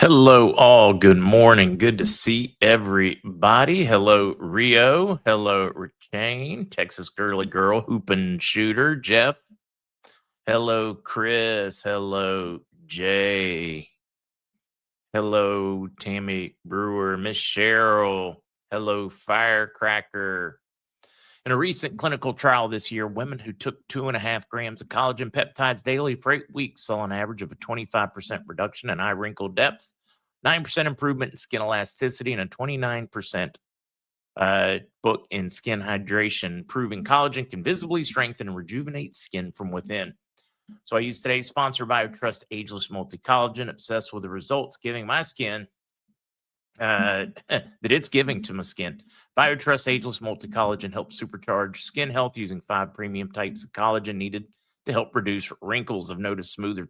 Hello, all. Good morning. Good to see everybody. Hello, Rio. Hello, Richane, Texas girly girl, hoopin' shooter, Jeff. Hello, Chris. Hello, Jay. Hello, Tammy Brewer, Miss Cheryl. Hello, Firecracker. In a recent clinical trial this year, women who took 2.5 grams of collagen peptides daily for 8 weeks saw an average of a 25% reduction in eye wrinkle depth, 9% improvement in skin elasticity, and a 29% book in skin hydration, proving collagen can visibly strengthen and rejuvenate skin from within. So I use today's sponsor, BioTrust Ageless Multi-Collagen, obsessed with the results giving my skin that it's giving to my skin. BioTrust Ageless Multi-Collagen helps supercharge skin health using 5 premium types of collagen needed to help reduce wrinkles. I've noticed smoother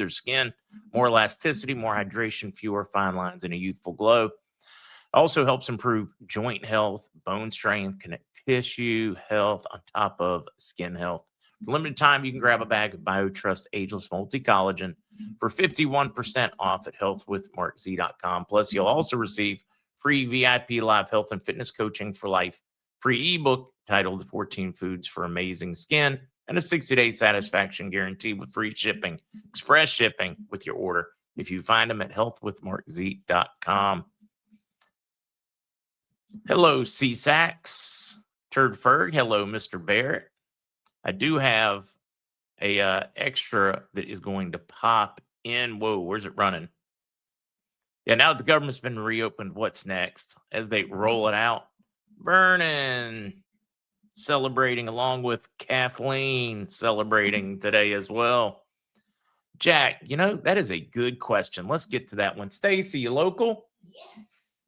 skin, more elasticity, more hydration, fewer fine lines, and a youthful glow. Also helps improve joint health, bone strength, connect tissue health on top of skin health. For limited time, you can grab a bag of BioTrust Ageless Multi-Collagen for 51% off at healthwithmarkz.com. Plus, you'll also receive free VIP live health and fitness coaching for life, free ebook titled The 14 Foods for Amazing Skin, and a 60-day satisfaction guarantee with free shipping, express shipping with your order if you find them at healthwithmarkz.com. Hello, C-Sax, Turd Ferg. Hello, Mr. Barrett. I do have a extra that is going to pop in. Whoa, where's it running? Yeah, now that the government's been reopened, what's next? As they roll it out, Vernon celebrating along with Kathleen celebrating today as well. Jack, that is a good question. Let's get to that one. Stacy, you local? Yes.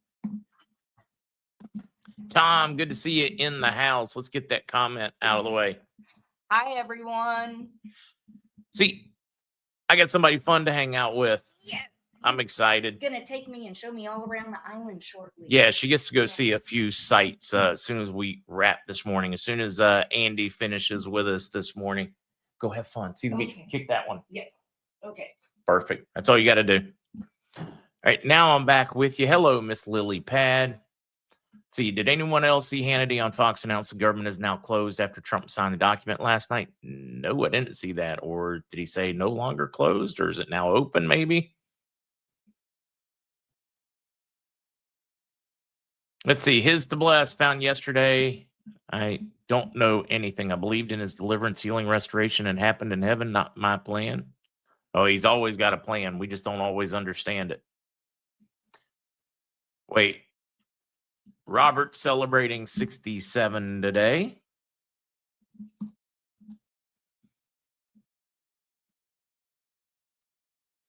Tom, good to see you in the house. Let's get that comment out of the way. Hi, everyone. See, I got somebody fun to hang out with. Yes. I'm excited. Gonna take me and show me all around the island shortly. Yeah, she gets to go see a few sites as soon as we wrap this morning. As soon as Andy finishes with us this morning, go have fun. See, kick that one. Yeah. Okay. Perfect. That's all you got to do. All right, now I'm back with you. Hello, Miss Lily Pad. See, did anyone else see Hannity on Fox announce the government is now closed after Trump signed the document last night? No, I didn't see that. Or did he say no longer closed, or is it now open maybe? Let's see. His to bless found yesterday. I don't know anything. I believed in his deliverance, healing, restoration, and happened in heaven, not my plan. Oh, he's always got a plan. We just don't always understand it. Wait. Robert celebrating 67 today.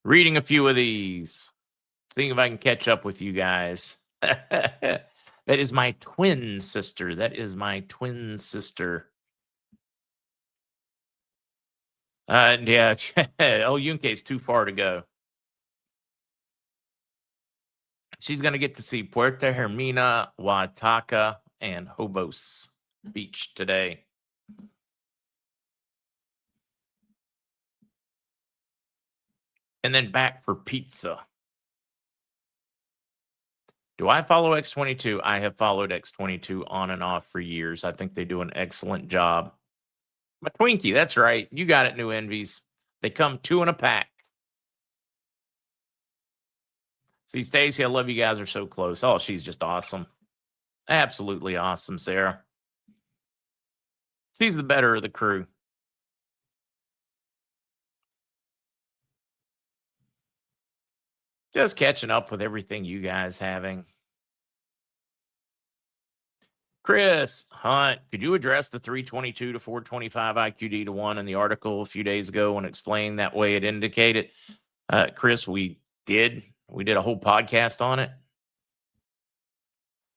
Reading a few of these. Seeing if I can catch up with you guys. That is my twin sister. Yeah. Oh, Yunke's too far to go. She's going to get to see Puerto Hermina, Oaxaca, and Hobos Beach today. And then back for pizza. Do I follow X22? I have followed X22 on and off for years. I think they do an excellent job. My Twinkie, that's right. You got it, New Envies. They come 2 in a pack. See, Stacy, I love you guys are so close. Oh, she's just awesome. Absolutely awesome, Sarah. She's the better of the crew. Just catching up with everything you guys having. Chris Hunt, could you address the 322 to 425 IQD to 1 in the article a few days ago and explain that way it indicated? Chris, we did a whole podcast on it.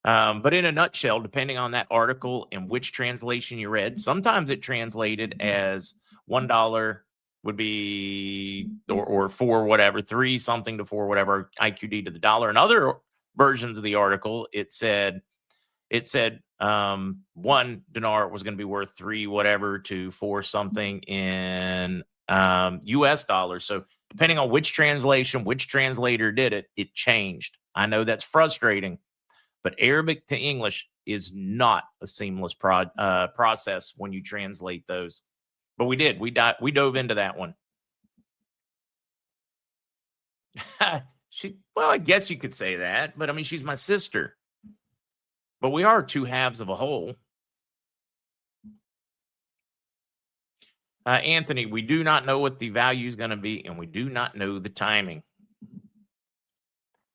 But in a nutshell, depending on that article and which translation you read, sometimes it translated as $1 would be, or 4 whatever, 3 something to 4 whatever IQD to the dollar. In other versions of the article, it said 1 dinar was going to be worth 3 whatever to 4 something in US dollars. So Depending on which translation, which translator did it, it changed. I know that's frustrating, but Arabic to English is not a seamless process when you translate those. But we did. We dove into that one. Well, I guess you could say that, but I mean, she's my sister. But we are two halves of a whole. Anthony, we do not know what the value is going to be, and we do not know the timing.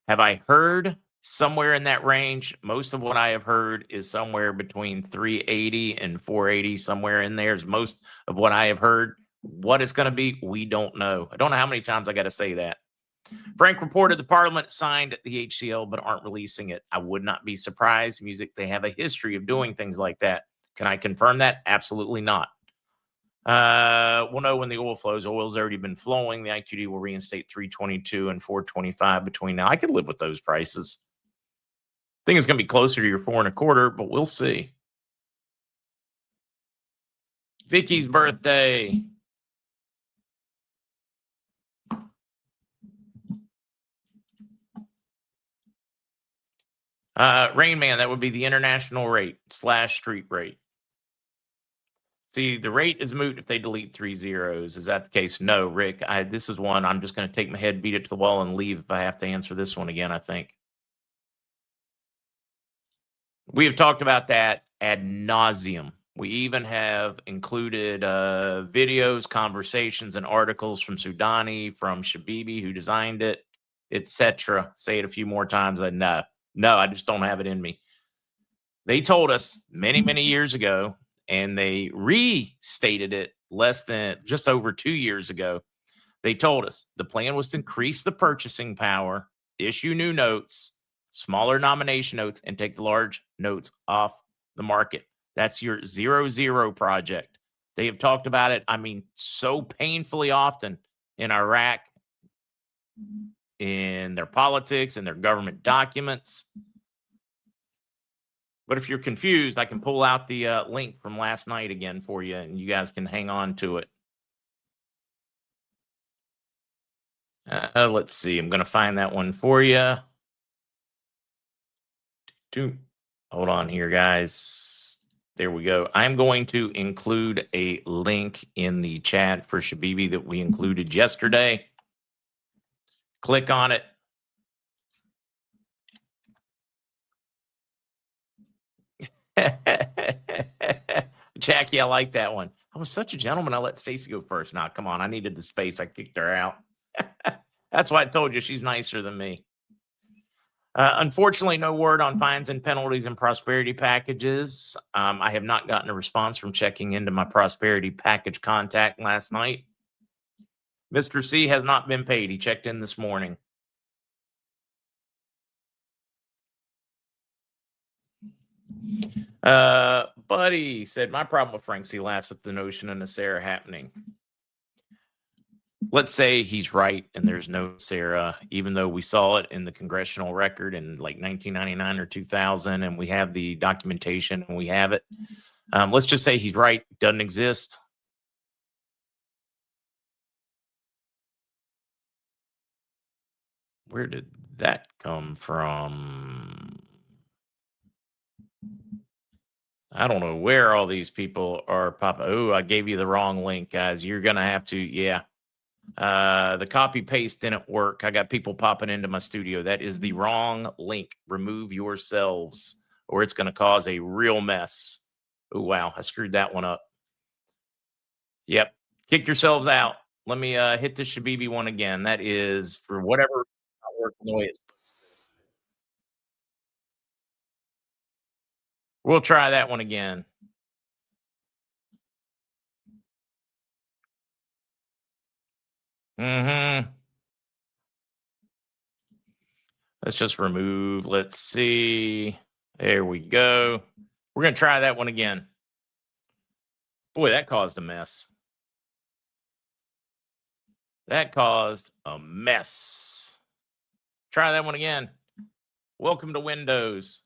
Have I heard somewhere in that range? Most of what I have heard is somewhere between 380 and 480, somewhere in there is most of what I have heard. What it's going to be, we don't know. I don't know how many times I got to say that. Frank reported the Parliament signed the HCL but aren't releasing it. I would not be surprised. Music, they have a history of doing things like that. Can I confirm that? Absolutely not. We'll know when the oil flows. Oil's already been flowing. The IQD will reinstate 322 and 425 between now. I could live with those prices. I think it's going to be closer to your 4.25, but we'll see. Vicky's birthday. Rain Man, that would be the international rate / street rate. See, the rate is moot if they delete 3 zeros. Is that the case? No, Rick. This is one I'm just going to take my head, beat it to the wall, and leave if I have to answer this one again, I think. We have talked about that ad nauseum. We even have included videos, conversations, and articles from Sudani, from Shabibi, who designed it, etc. Say it a few more times. No, I just don't have it in me. They told us many, many years ago, and they restated it just over 2 years ago. They told us the plan was to increase the purchasing power, issue new notes, smaller nomination notes, and take the large notes off the market. That's your 0-0 project. They have talked about it, I mean, so painfully often in Iraq, in their politics, in their government documents. But if you're confused, I can pull out the link from last night again for you, and you guys can hang on to it. Let's see. I'm going to find that one for you. Hold on here, guys. There we go. I'm going to include a link in the chat for Shabibi that we included yesterday. Click on it. Jackie, I like that one. I was such a gentleman. I let Stacy go first. Nah, come on. I needed the space. I kicked her out. That's why I told you she's nicer than me. Unfortunately, no word on fines and penalties and prosperity packages. I have not gotten a response from checking into my prosperity package contact last night. Mr. C has not been paid. He checked in this morning. Buddy said, my problem with Frank C laughs at the notion of Nasera happening. Let's say he's right and there's no Sarah, even though we saw it in the congressional record in like 1999 or 2000, and we have the documentation and we have it. Let's just say he's right, doesn't exist. Where did that come from? I don't know where all these people are popping. Oh, I gave you the wrong link, guys. You're going to have to, yeah. The copy paste didn't work. I got people popping into my studio. That is the wrong link. Remove yourselves or it's going to cause a real mess. Oh, wow. I screwed that one up. Yep. Kick yourselves out. Let me hit the Shabibi one again. That is for whatever not working the way it's supposed to. We'll try that one again. Let's just remove. Let's see. There we go. We're going to try that one again. Boy, that caused a mess. That caused a mess. Try that one again. Welcome to Windows.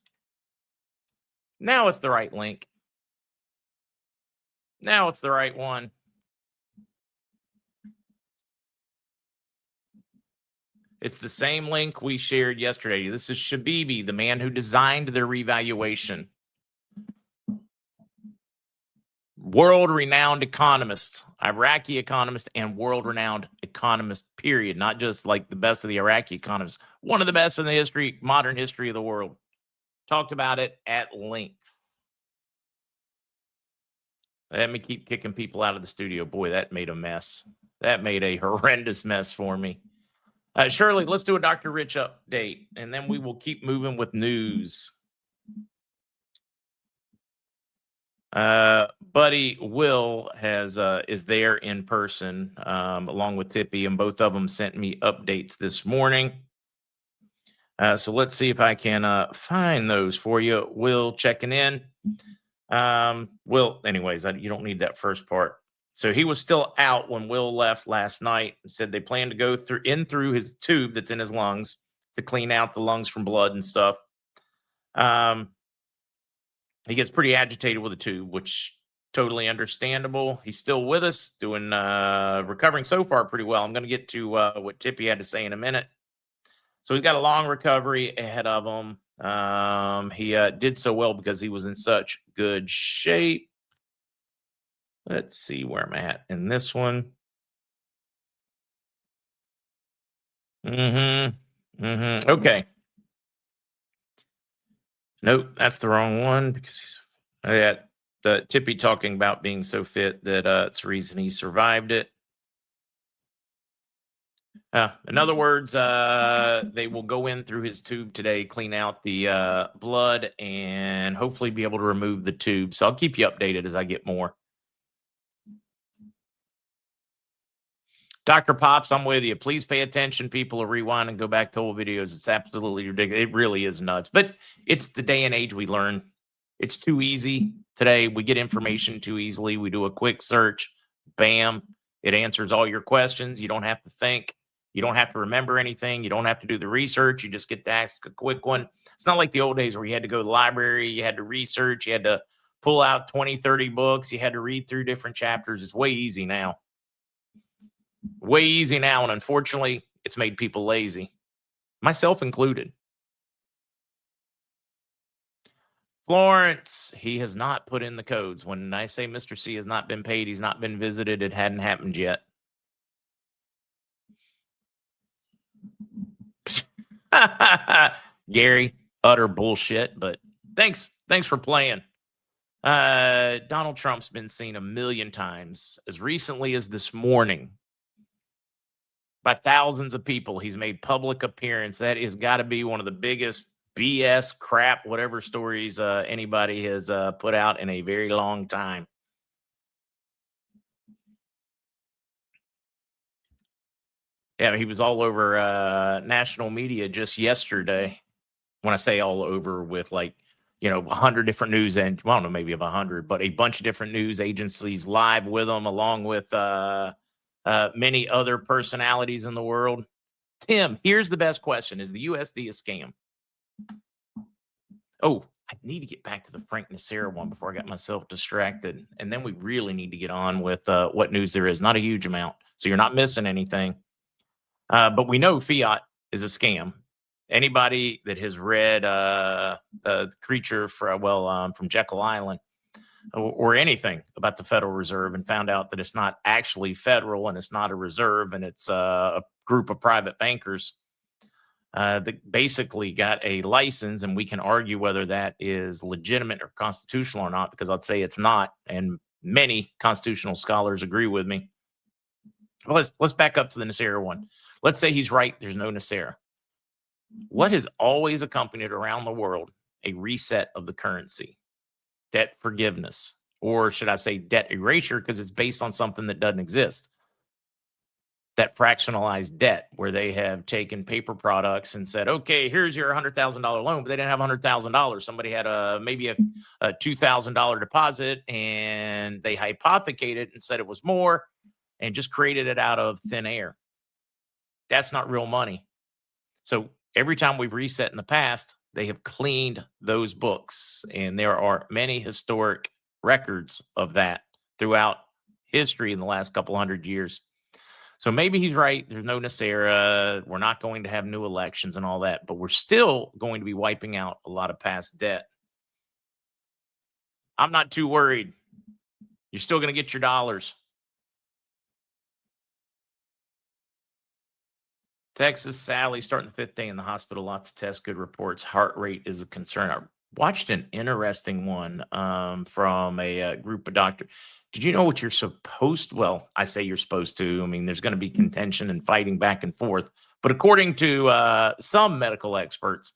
Now it's the right link. Now it's the right one. It's the same link we shared yesterday. This is Shabibi, the man who designed their revaluation. World-renowned economist, Iraqi economist, and world-renowned economist, period. Not just like the best of the Iraqi economists. One of the best in the modern history of the world. Talked about it at length. Let me keep kicking people out of the studio. Boy, that made a mess. That made a horrendous mess for me. Shirley, let's do a Dr. Rich update, and then we will keep moving with news. Buddy Will is there in person along with Tippy, and both of them sent me updates this morning. So let's see if I can find those for you. Will checking in. Will, anyways, you don't need that first part. So he was still out when Will left last night and said they plan to go through his tube that's in his lungs to clean out the lungs from blood and stuff. He gets pretty agitated with the tube, which totally understandable. He's still with us, doing recovering so far pretty well. I'm going to get to what Tippy had to say in a minute. So he's got a long recovery ahead of him. He did so well because he was in such good shape. Let's see where I'm at in this one. Okay. Nope, that's the wrong one because he's the Tippy talking about being so fit that it's the reason he survived it. In other words, they will go in through his tube today, clean out the blood, and hopefully be able to remove the tube. So I'll keep you updated as I get more. Dr. Pops, I'm with you. Please pay attention. People are rewind and go back to old videos. It's absolutely ridiculous. It really is nuts. But it's the day and age we learn. It's too easy today. We get information too easily. We do a quick search. Bam. It answers all your questions. You don't have to think. You don't have to remember anything. You don't have to do the research. You just get to ask a quick one. It's not like the old days where you had to go to the library. You had to research. You had to pull out 20, 30 books. You had to read through different chapters. It's way easy now. Way easy now, and unfortunately, it's made people lazy, myself included. Florence, he has not put in the codes. When I say Mr. C has not been paid, he's not been visited, it hadn't happened yet. Gary, utter bullshit, but thanks for playing. Donald Trump's been seen a million times, as recently as this morning, by thousands of people. He's made public appearance. That has got to be one of the biggest BS crap, whatever stories anybody has put out in a very long time. Yeah, he was all over national media just yesterday. When I say all over, with 100 different news, and well, I don't know, maybe of 100, but a bunch of different news agencies live with him, along with many other personalities in the world. Tim, here's the best question. Is the USD a scam? Oh, I need to get back to the Frank Nacera one before I got myself distracted. And then we really need to get on with what news there is. Not a huge amount, so you're not missing anything. But we know fiat is a scam. Anybody that has read the creature from Jekyll Island, or anything about the Federal Reserve, and found out that it's not actually federal and it's not a reserve, and it's a group of private bankers that basically got a license, and we can argue whether that is legitimate or constitutional or not, because I'd say it's not, and many constitutional scholars agree with me. Well, let's back up to the Nacera one. Let's say he's right, there's no Nacera. What has always accompanied around the world a reset of the currency? Debt forgiveness, or should I say debt erasure, because it's based on something that doesn't exist. That fractionalized debt, where they have taken paper products and said, okay, here's your $100,000 loan, but they didn't have $100,000. Somebody had maybe a $2,000 deposit, and they hypothecated and said it was more, and just created it out of thin air. That's not real money. So every time we've reset in the past, they have cleaned those books, and there are many historic records of that throughout history in the last couple hundred years. So maybe he's right. There's no Nasera. We're not going to have new elections and all that, but we're still going to be wiping out a lot of past debt. I'm not too worried. You're still going to get your dollars. Texas, Sally, starting the 5th day in the hospital. Lots of tests, good reports. Heart rate is a concern. I watched an interesting one from a group of doctors. Did you know what you're supposed to? Well, I say you're supposed to. I mean, there's going to be contention and fighting back and forth. But according to some medical experts,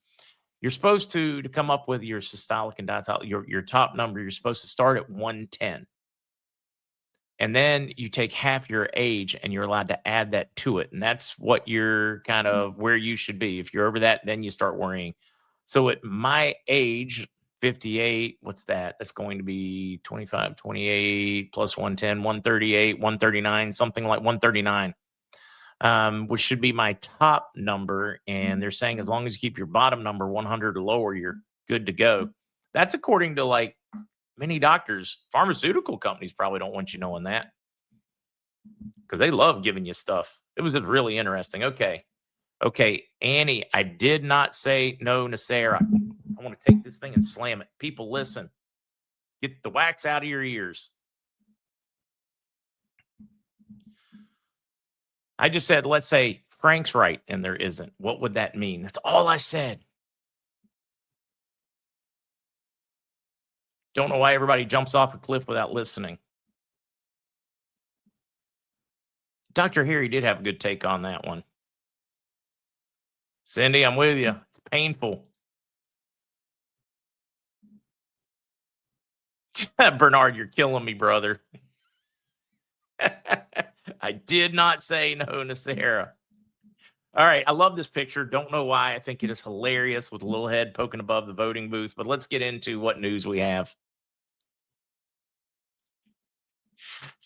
you're supposed to come up with your systolic and diastolic, your top number. You're supposed to start at 110. And then you take half your age and you're allowed to add that to it. And that's what you're kind of where you should be. If you're over that, then you start worrying. So at my age, 58, what's that? That's going to be 25, 28 plus 110, 138, 139, something like 139, which should be my top number. And they're saying as long as you keep your bottom number 100 or lower, you're good to go. That's according to like many doctors. Pharmaceutical companies probably don't want you knowing that because they love giving you stuff. It was just really interesting. Okay, Annie, I did not say no, Nasera. I want to take this thing and slam it. People, listen. Get the wax out of your ears. I just said, let's say Frank's right and there isn't. What would that mean? That's all I said. Don't know why everybody jumps off a cliff without listening. Dr. Harry did have a good take on that one. Cindy, I'm with you. It's painful. Bernard, you're killing me, brother. I did not say no, Nasera. All right, I love this picture. Don't know why. I think it is hilarious with a little head poking above the voting booth. But let's get into what news we have.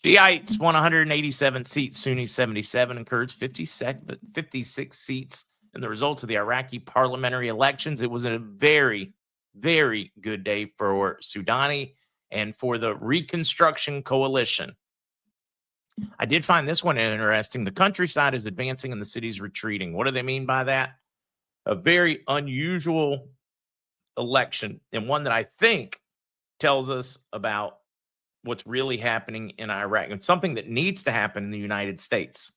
Shiites won 187 seats, Sunnis 77, and Kurds 56 seats in the results of the Iraqi parliamentary elections. It was a very, very good day for Sudani and for the Reconstruction Coalition. I did find this one interesting. The countryside is advancing and the city's retreating. What do they mean by that? A very unusual election, and one that I think tells us about what's really happening in Iraq and something that needs to happen in the United States.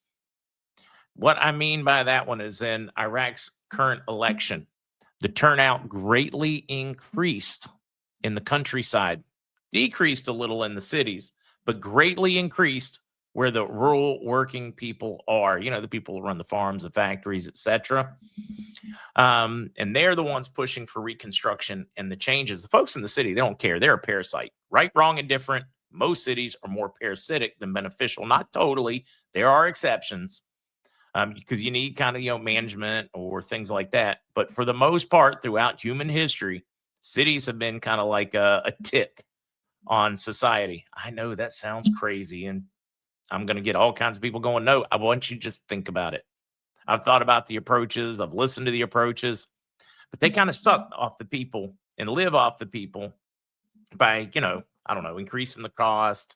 What I mean by that one is in Iraq's current election, the turnout greatly increased in the countryside, decreased a little in the cities, but greatly increased where the rural working people are, the people who run the farms, the factories, etc. And they're the ones pushing for reconstruction and the changes. The folks in the city, they don't care. They're a parasite. Right, wrong, and different. Most cities are more parasitic than beneficial. Not totally. There are exceptions because you need kind of, management or things like that. But for the most part, throughout human history, cities have been kind of like a tick on society. I know that sounds crazy, and I'm going to get all kinds of people going, no, I want you to just think about it. I've thought about the approaches. I've listened to the approaches, but they kind of suck off the people and live off the people by, I don't know, increasing the cost,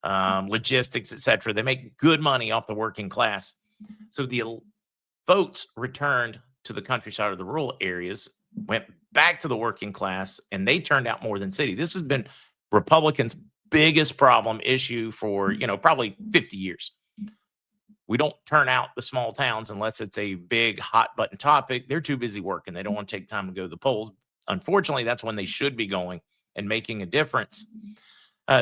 logistics, etc. They make good money off the working class. So the votes returned to the countryside or the rural areas, went back to the working class, and they turned out more than city. This has been Republicans' biggest problem issue for, probably 50 years. We don't turn out the small towns unless it's a big hot button topic. They're too busy working. They don't want to take time to go to the polls. Unfortunately, that's when they should be going and making a difference.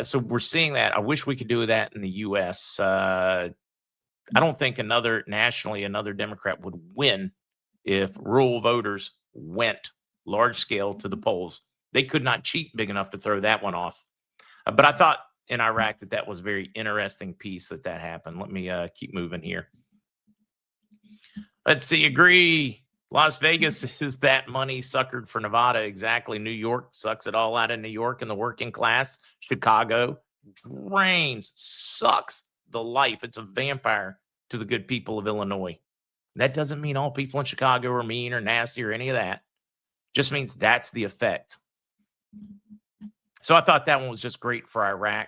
So we're seeing that. I wish we could do that in the U.S. I don't think another Democrat would win if rural voters went large scale to the polls. They could not cheat big enough to throw that one off. But I thought in Iraq that was a very interesting piece that happened. Let me keep moving here. Let's see. Agree. Las Vegas is that money suckered for Nevada. Exactly. New York sucks it all out of New York and the working class. Chicago drains, sucks the life. It's a vampire to the good people of Illinois. That doesn't mean all people in Chicago are mean or nasty or any of that. Just means that's the effect. So I thought that one was just great for Iraq.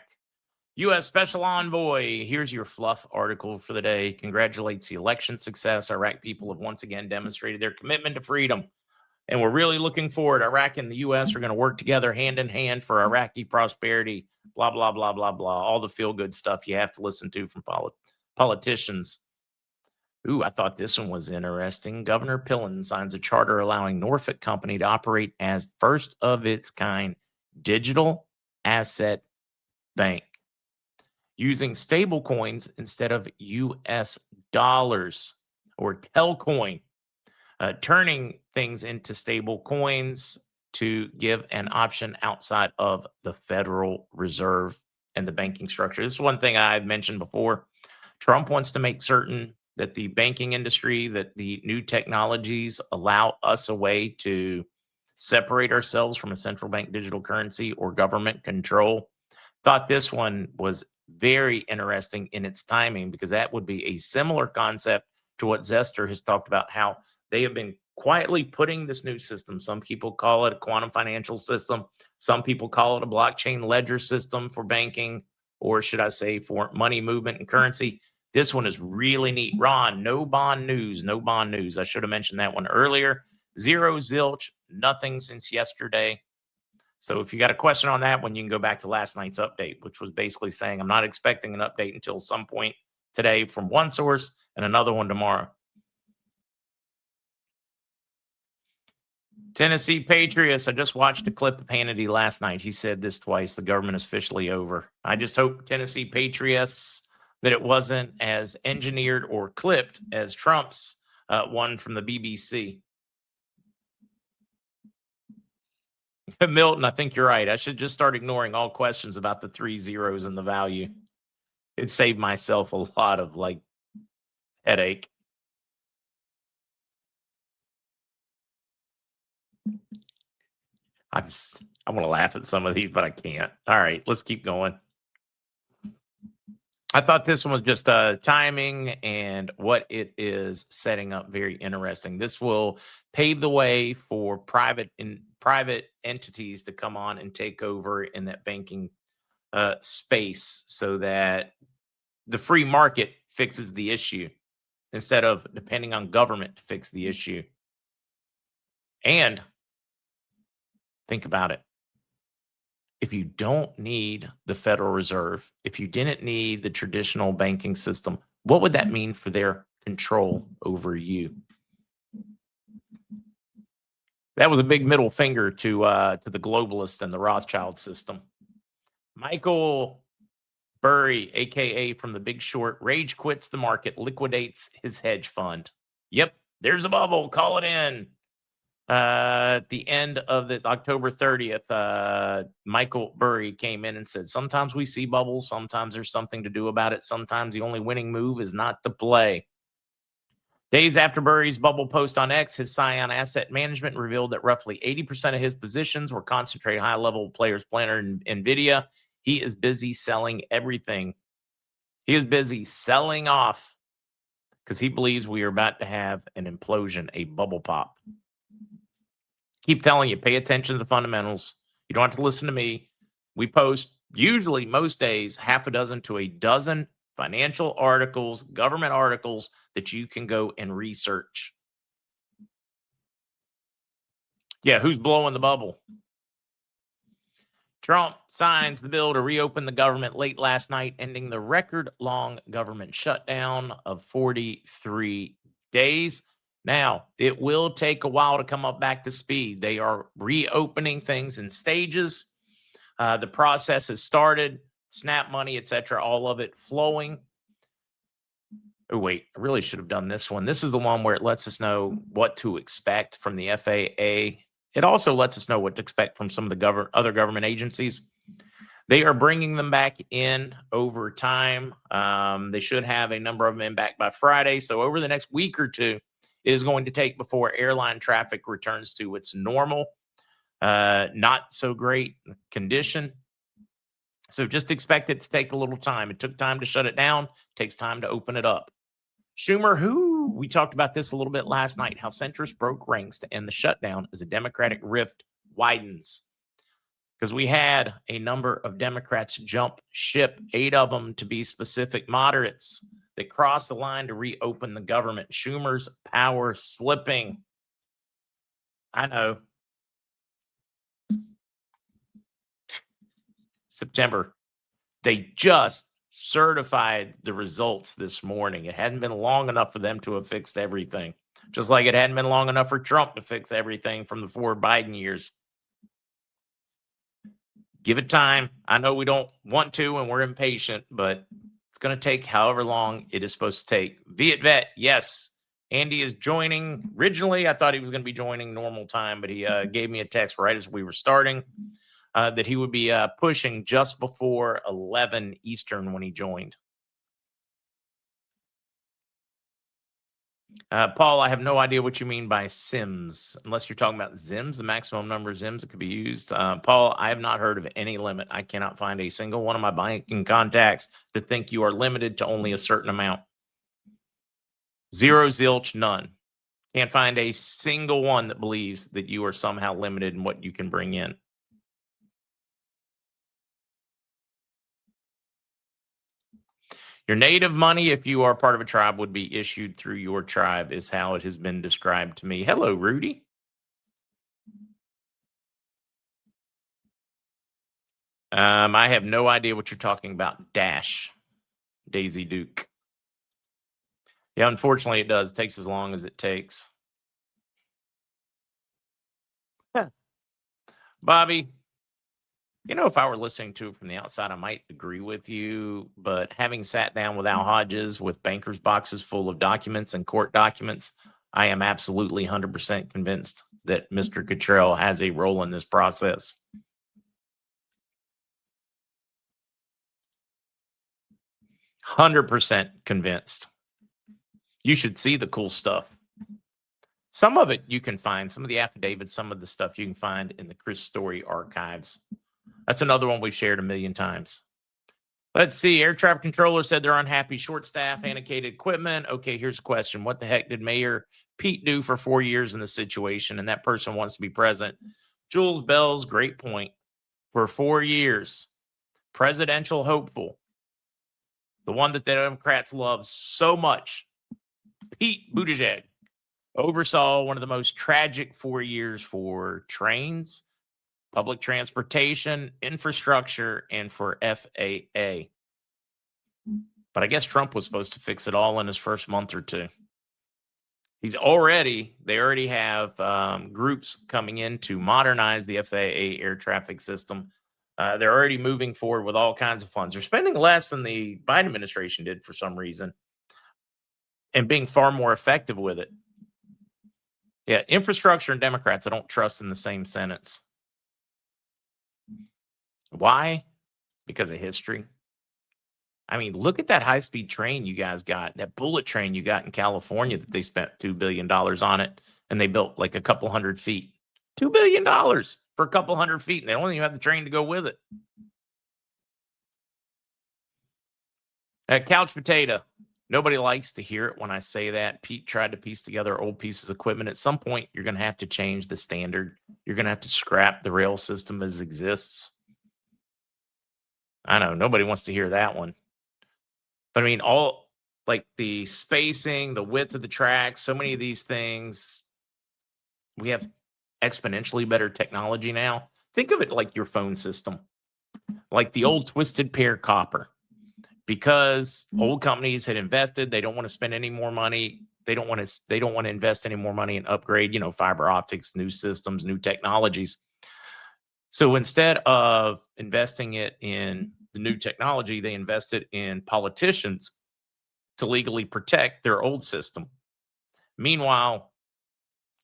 U.S. Special Envoy, here's your fluff article for the day. Congratulates the election success. Iraq people have once again demonstrated their commitment to freedom. And we're really looking forward. Iraq and the U.S. are going to work together hand in hand for Iraqi prosperity, blah, blah, blah, blah, blah. All the feel-good stuff you have to listen to from politicians. Ooh, I thought this one was interesting. Governor Pillen signs a charter allowing Norfolk Company to operate as first of its kind digital asset bank using stable coins instead of U.S. dollars or Telcoin, turning things into stable coins to give an option outside of the Federal Reserve and the banking structure. This is one thing I had mentioned before. Trump wants to make certain that the banking industry, that the new technologies allow us a way to separate ourselves from a central bank digital currency or government control. Thought this one was very interesting in its timing because that would be a similar concept to what Zester has talked about, how they have been quietly putting this new system. Some people call it a quantum financial system. Some people call it a blockchain ledger system for banking, or should I say for money movement and currency. This one is really neat. Ron, no bond news, no bond news. I should have mentioned that one earlier. Zero, zilch, nothing since yesterday. So if you got a question on that one, you can go back to last night's update, which was basically saying I'm not expecting an update until some point today from one source and another one tomorrow. Tennessee Patriots. I just watched a clip of Hannity last night. He said this twice. The government is officially over. I just hope Tennessee Patriots that it wasn't as engineered or clipped as Trump's one from the BBC. Milton, I think you're right. I should just start ignoring all questions about the 3 zeros and the value. It saved myself a lot of headache. I want to laugh at some of these, but I can't. All right, let's keep going. I thought this one was just timing and what it is setting up very interesting. This will pave the way for private entities to come on and take over in that banking space so that the free market fixes the issue instead of depending on government to fix the issue. And think about it. If you don't need the Federal Reserve, if you didn't need the traditional banking system, what would that mean for their control over you? That was a big middle finger to the globalist and the Rothschild system. Michael Burry, aka from The Big Short, rage quits the market, liquidates his hedge fund. Yep, there's a bubble. Call it in. At the end of this October 30th, Michael Burry came in and said, sometimes we see bubbles. Sometimes there's something to do about it. Sometimes the only winning move is not to play. Days after Burry's bubble post on X, his Scion Asset Management revealed that roughly 80% of his positions were concentrated high-level players, Planner and NVIDIA. He is busy selling everything. He is busy selling off because he believes we are about to have an implosion, a bubble pop. Keep telling you, pay attention to the fundamentals. You don't have to listen to me. We post usually most days half a dozen to a dozen financial articles, government articles that you can go and research. Yeah, who's blowing the bubble? Trump signs the bill to reopen the government late last night, ending the record-long government shutdown of 43 days. Now, it will take a while to come up back to speed. They are reopening things in stages. The process has started, snap money, etc., all of it flowing. Oh, wait, I really should have done this one. This is the one where it lets us know what to expect from the FAA. It also lets us know what to expect from some of the other government agencies. They are bringing them back in over time. They should have a number of them in back by Friday. So over the next week or two, it is going to take before airline traffic returns to its normal, not so great condition. So just expect it to take a little time. It took time to shut it down. It takes time to open it up. Schumer, who we talked about this a little bit last night, how centrists broke ranks to end the shutdown as a Democratic rift widens. because we had a number of Democrats jump ship, 8 of them to be specific moderates that crossed the line to reopen the government. Schumer's power slipping. I know. September. They just certified the results this morning. It hadn't been long enough for them to have fixed everything, just like it hadn't been long enough for Trump to fix everything from the 4 Biden years. Give it time. I know we don't want to and we're impatient, but it's going to take however long it is supposed to take. Viet Vet, yes. Andy is joining. Originally, I thought he was going to be joining normal time, but he gave me a text right as we were starting that he would be pushing just before 11 Eastern when he joined. Paul, I have no idea what you mean by SIMs, unless you're talking about ZIMs, the maximum number of ZIMs that could be used. Paul, I have not heard of any limit. I cannot find a single one of my banking contacts that think you are limited to only a certain amount. Zero, zilch, none. Can't find a single one that believes that you are somehow limited in what you can bring in. Your native money, if you are part of a tribe, would be issued through your tribe, is how it has been described to me. Hello, Rudy. I have no idea what you're talking about. Dash, Daisy Duke. Yeah, unfortunately, it does. It takes as long as it takes. Bobby, you know, if I were listening to it from the outside, I might agree with you. But having sat down with Al Hodges with bankers' boxes full of documents and court documents, I am absolutely 100% convinced that Mr. Cottrell has a role in this process. 100% convinced. You should see the cool stuff. Some of it you can find, some of the affidavits, some of the stuff you can find in the Chris Story archives. That's another one we've shared a million times. Let's see. Air traffic controller said they're unhappy, short staff, antiquated equipment. Okay, here's a question. What the heck did Mayor Pete do for 4 years in this situation? And that person wants to be present. Jules Bell's great point. For 4 years, presidential hopeful, the one that the Democrats love so much, Pete Buttigieg, oversaw one of the most tragic 4 years for trains, public transportation, infrastructure, and for FAA. But I guess Trump was supposed to fix it all in his first month or two. They already have groups coming in to modernize the FAA air traffic system. They're already moving forward with all kinds of funds. They're spending less than the Biden administration did for some reason and being far more effective with it. Yeah, infrastructure and Democrats, I don't trust in the same sentence. Why? Because of history. I mean, look at that high-speed train you guys got, that bullet train you got in California that they spent $2 billion on it, and they built like a couple hundred feet. $2 billion for a couple hundred feet, and they don't even have the train to go with it. Couch potato. Nobody likes to hear it when I say that. Pete tried to piece together old pieces of equipment. At some point, you're going to have to change the standard. You're going to have to scrap the rail system as it exists. I know, nobody wants to hear that one. But I mean, all like the spacing, the width of the tracks, so many of these things, we have exponentially better technology now. Think of it like your phone system, like the old twisted pair copper. Because old companies had invested, they don't want to spend any more money. They don't want to invest any more money and upgrade, fiber optics, new systems, new technologies. So instead of investing it in the new technology, they invested in politicians to legally protect their old system. Meanwhile,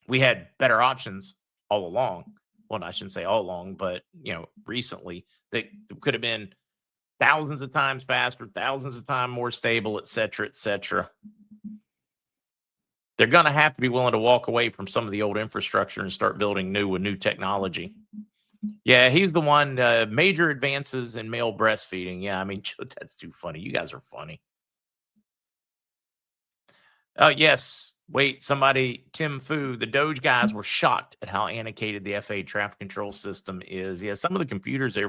we had better options all along. Well, I shouldn't say all along, but recently that could have been thousands of times faster, thousands of times more stable, et cetera, et cetera. They're going to have to be willing to walk away from some of the old infrastructure and start building new with new technology. Yeah, he's the one, major advances in male breastfeeding. Yeah, I mean, that's too funny. You guys are funny. Yes, Wait, somebody, Tim Fu, the Doge guys were shocked at how antiquated the FAA traffic control system is. Yeah, some of the computers they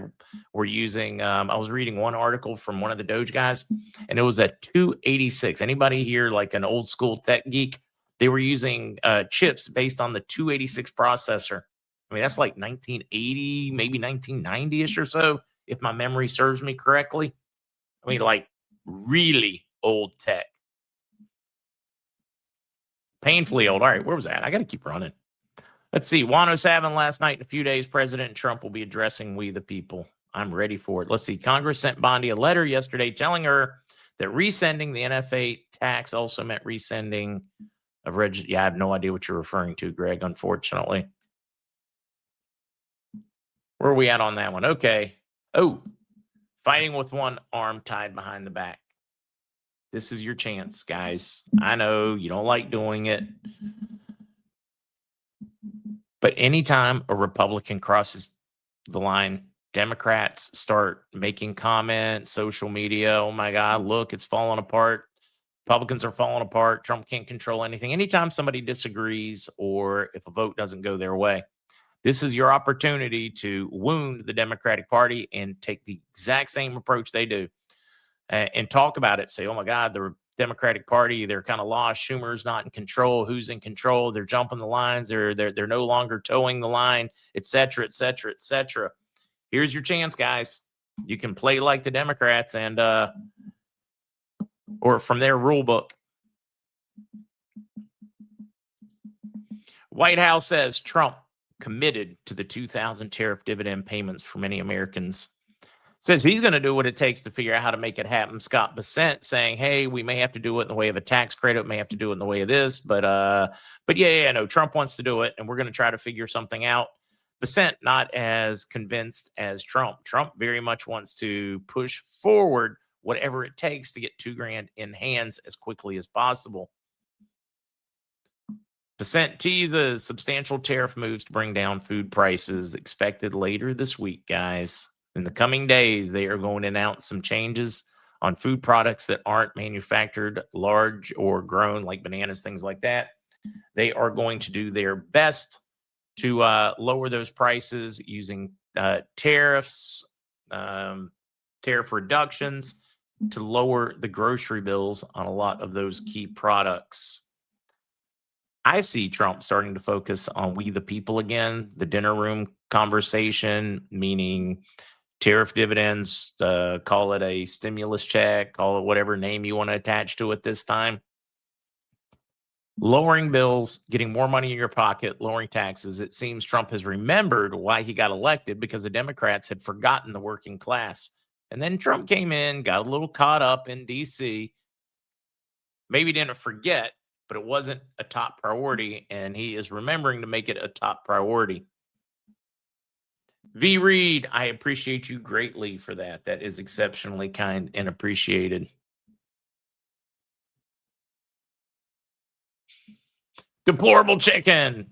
were using, I was reading one article from one of the Doge guys, and it was a 286. Anybody here like an old school tech geek? They were using chips based on the 286 processor. I mean, that's like 1980, maybe 1990-ish or so, if my memory serves me correctly. I mean, like really old tech. Painfully old. All right, where was that? I got to keep running. Let's see. 107 last night. In a few days, President Trump will be addressing we the people. I'm ready for it. Let's see. Congress sent Bondi a letter yesterday telling her that resending the NFA tax also meant resending of Yeah, I have no idea what you're referring to, Greg, unfortunately. Where are we at on that one? Okay. Oh, fighting with one arm tied behind the back. This is your chance, guys. I know you don't like doing it. But anytime a Republican crosses the line, Democrats start making comments, social media, oh my God, look, it's falling apart. Republicans are falling apart. Trump can't control anything. Anytime somebody disagrees or if a vote doesn't go their way, this is your opportunity to wound the Democratic Party and take the exact same approach they do and talk about it. Say, oh my God, the Democratic Party, they're kind of lost. Schumer's not in control. Who's in control? They're jumping the lines. They're no longer towing the line, et cetera, et cetera, et cetera. Here's your chance, guys. You can play like the Democrats and or from their rule book. White House says Trump committed to the 2000 tariff dividend payments for many Americans. Says he's going to do what it takes to figure out how to make it happen. Scott Bessent saying, hey, we may have to do it in the way of a tax credit, may have to do it in the way of this, but yeah, no, Trump wants to do it, and we're going to try to figure something out. Bessent not as convinced as Trump. Trump very much wants to push forward whatever it takes to get $2,000 in hands as quickly as possible. Bessent teases substantial tariff moves to bring down food prices expected later this week, guys. In the coming days, they are going to announce some changes on food products that aren't manufactured large or grown like bananas, things like that. They are going to do their best to lower those prices using tariffs, tariff reductions to lower the grocery bills on a lot of those key products. I see Trump starting to focus on we the people again, the dinner room conversation, meaning tariff dividends, call it a stimulus check, call it whatever name you want to attach to it this time. Lowering bills, getting more money in your pocket, lowering taxes. It seems Trump has remembered why he got elected because the Democrats had forgotten the working class. And then Trump came in, got a little caught up in D.C., maybe didn't forget, but it wasn't a top priority, and he is remembering to make it a top priority. V. Reed, I appreciate you greatly for that. That is exceptionally kind and appreciated. Deplorable chicken.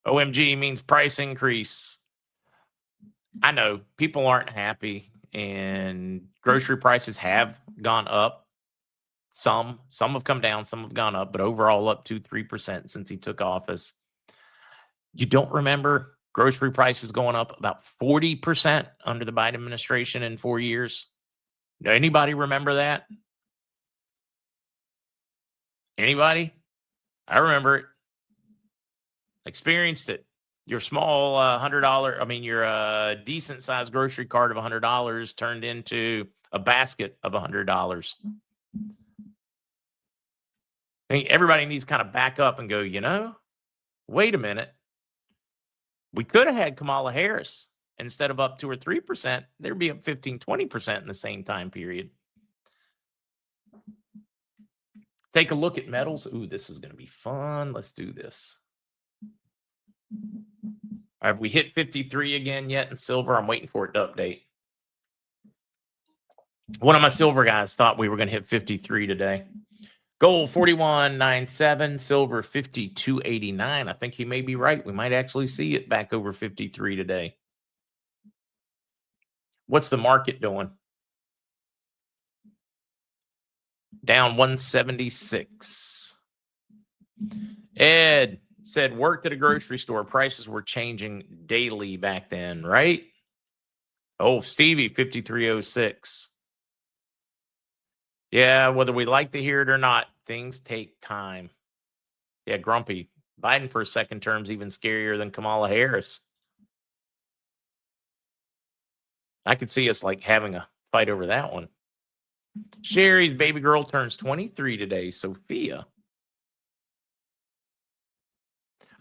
OMG means price increase. I know people aren't happy, and grocery prices have gone up. Some have come down, some have gone up, but overall up 2-3% since he took office. You don't remember grocery prices going up about 40% under the Biden administration in 4 years? Anybody remember that? Anybody? I remember it. Experienced it. Your small $100, your decent sized grocery cart of $100 turned into a basket of $100. I mean, everybody needs to kind of back up and go, wait a minute. We could have had Kamala Harris. Instead of up 2 or 3%, there'd be up 15-20% in the same time period. Take a look at metals. Ooh, this is going to be fun. Let's do this. Have we hit 53 again yet in silver? I'm waiting for it to update. One of my silver guys thought we were going to hit 53 today. Gold 41.97, silver 52.89. I think he may be right. We might actually see it back over 53 today. What's the market doing? Down 176. Ed said, worked at a grocery store. Prices were changing daily back then, right? Oh, Stevie, 5306. Yeah, whether we like to hear it or not, things take time. Yeah, Grumpy. Biden for a second term is even scarier than Kamala Harris. I could see us like having a fight over that one. Sherry's baby girl turns 23 today, Sophia.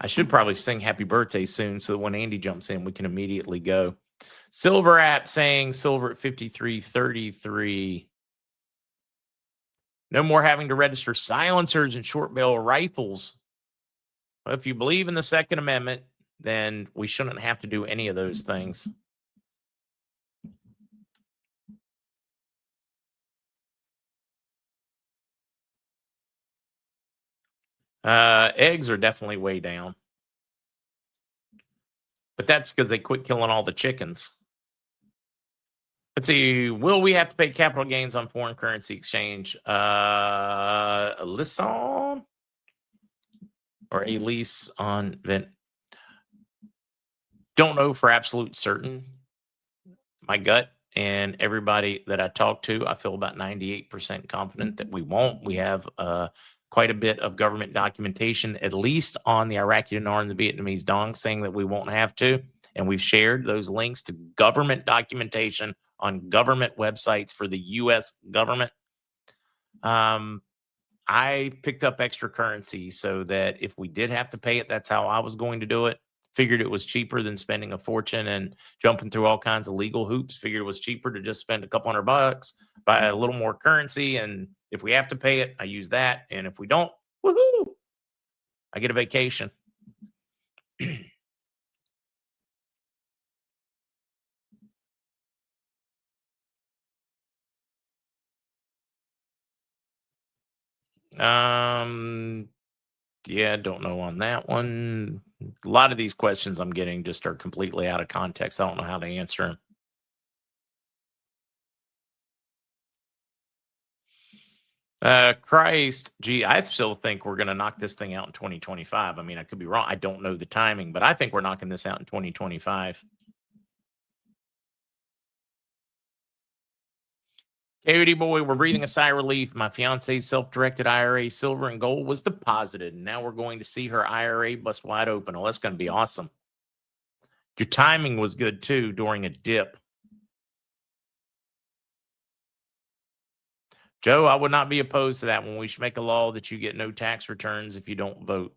I should probably sing happy birthday soon so that when Andy jumps in, we can immediately go. Silver app saying silver at 5333. No more having to register silencers and short barrel rifles. Well, if you believe in the Second Amendment, then we shouldn't have to do any of those things. Eggs are definitely way down. But that's because they quit killing all the chickens. Let's see. Will we have to pay capital gains on foreign currency exchange? Lisson or a lease on Vent? Don't know for absolute certain. My gut and everybody that I talk to, I feel about 98% confident that we won't. We have quite a bit of government documentation, at least on the Iraqi dinar and the Vietnamese dong, saying that we won't have to. And we've shared those links to government documentation on government websites for the U.S. government. I picked up extra currency so that if we did have to pay it, that's how I was going to do it. Figured it was cheaper than spending a fortune and jumping through all kinds of legal hoops. Figured it was cheaper to just spend a couple $100, buy a little more currency. And if we have to pay it, I use that. And if we don't, woohoo, I get a vacation. Yeah, don't know on that one. A lot of these questions I'm getting just are completely out of context. I don't know how to answer them. Christ, gee, I still think we're going to knock this thing out in 2025. I mean, I could be wrong. I don't know the timing, but I think we're knocking this out in 2025. Katie boy, we're breathing a sigh of relief. My fiance's self-directed IRA silver and gold was deposited. And now we're going to see her IRA bust wide open. Oh, that's going to be awesome. Your timing was good too during a dip. Joe, I would not be opposed to that one. We should make a law that you get no tax returns if you don't vote.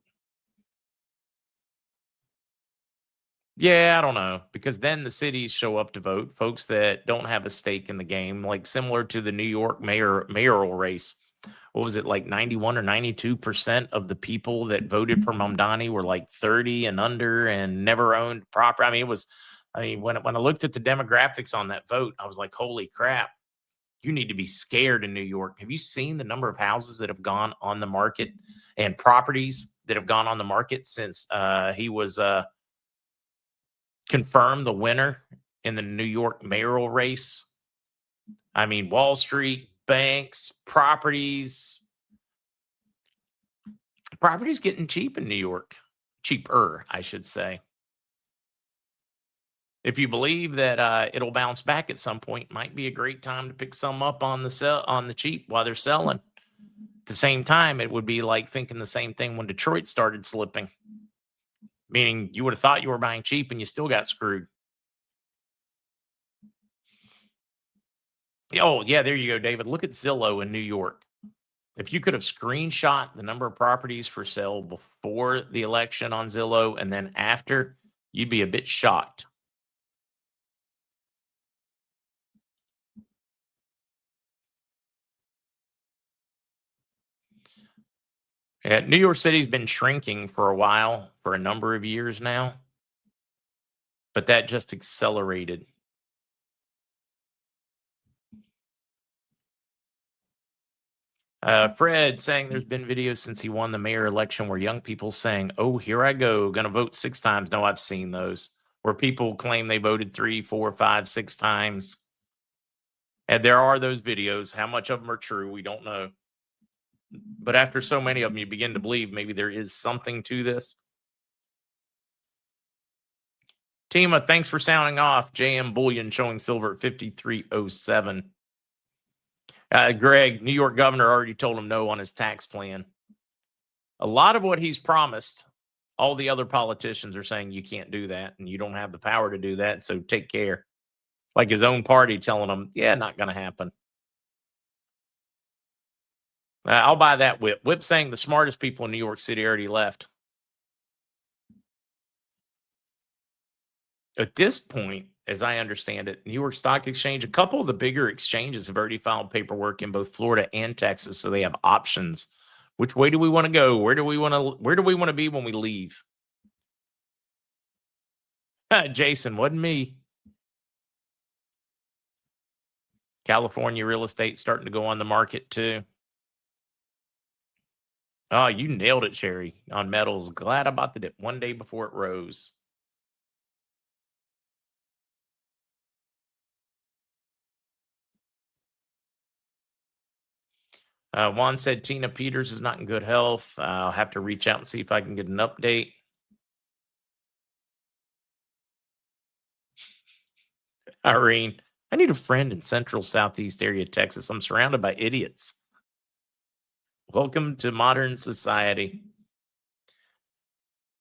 Yeah, I don't know, because then the cities show up to vote, folks that don't have a stake in the game, like similar to the New York mayoral race. What was it, like 91 or 92% of the people that voted for Mamdani were like 30 and under and never owned property. I mean, when I looked at the demographics on that vote, I was like, holy crap, you need to be scared in New York. Have you seen the number of houses that have gone on the market and properties that have gone on the market since he was confirmed the winner in the New York mayoral race? I mean, Wall Street, banks, properties getting cheap in New York. Cheaper, I should say. If you believe that it'll bounce back at some point, might be a great time to pick some up on the cheap while they're selling. At the same time, it would be like thinking the same thing when Detroit started slipping, meaning you would have thought you were buying cheap and you still got screwed. Oh, yeah, there you go, David. Look at Zillow in New York. If you could have screenshot the number of properties for sale before the election on Zillow and then after, you'd be a bit shocked. Yeah, New York City's been shrinking for a while, for a number of years now, but that just accelerated. Fred saying there's been videos since he won the mayor election where young people saying, oh, here I go, going to vote 6 times. No, I've seen those where people claim they voted 3, 4, 5, 6 times. And there are those videos. How much of them are true, we don't know. But after so many of them, you begin to believe maybe there is something to this. Tima, thanks for sounding off. JM Bullion showing silver at 53.07. Greg, New York governor already told him no on his tax plan. A lot of what he's promised, all the other politicians are saying you can't do that and you don't have the power to do that, so take care. Like his own party telling him, yeah, not going to happen. I'll buy that Whip. Whip saying the smartest people in New York City already left. At this point, as I understand it, New York Stock Exchange, a couple of the bigger exchanges have already filed paperwork in both Florida and Texas, so they have options. Which way do we want to go? Where do we want to be when we leave? Jason, wasn't me. California real estate starting to go on the market too. Oh, you nailed it, Sherry, on metals. Glad about the dip one day before it rose. Juan said Tina Peters is not in good health. I'll have to reach out and see if I can get an update. Irene, I need a friend in central southeast area Texas. I'm surrounded by idiots. Welcome to modern society.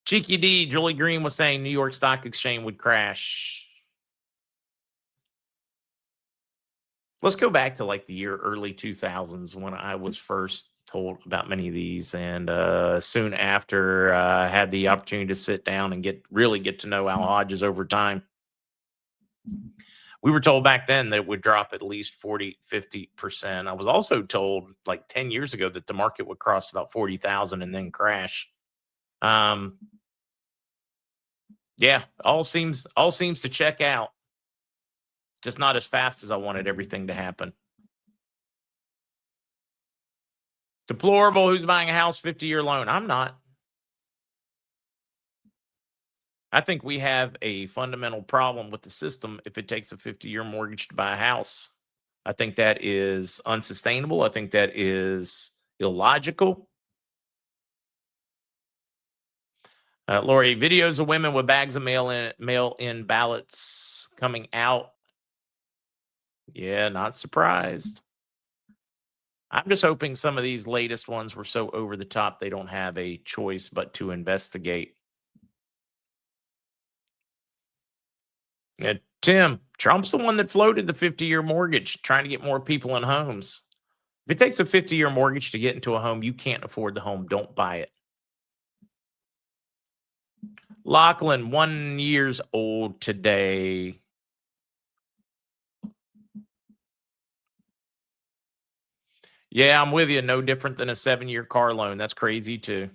Cheeky D, Julie Green was saying New York Stock Exchange would crash. Let's go back to like the year early 2000s when I was first told about many of these, and soon after I had the opportunity to sit down and really get to know Al Hodges over time. We were told back then that it would drop at least 40, 50%. I was also told like 10 years ago that the market would cross about 40,000 and then crash. Yeah, all seems to check out. Just not as fast as I wanted everything to happen. Deplorable, who's buying a house, 50-year loan? I'm not. I think we have a fundamental problem with the system if it takes a 50-year mortgage to buy a house. I think that is unsustainable. I think that is illogical. Lori, videos of women with bags of mail-in ballots coming out. Yeah, not surprised. I'm just hoping some of these latest ones were so over the top they don't have a choice but to investigate. Tim, Trump's the one that floated the 50-year mortgage, trying to get more people in homes. If it takes a 50-year mortgage to get into a home, you can't afford the home. Don't buy it. Lachlan, 1 year old today. Yeah, I'm with you. No different than a 7-year car loan. That's crazy too.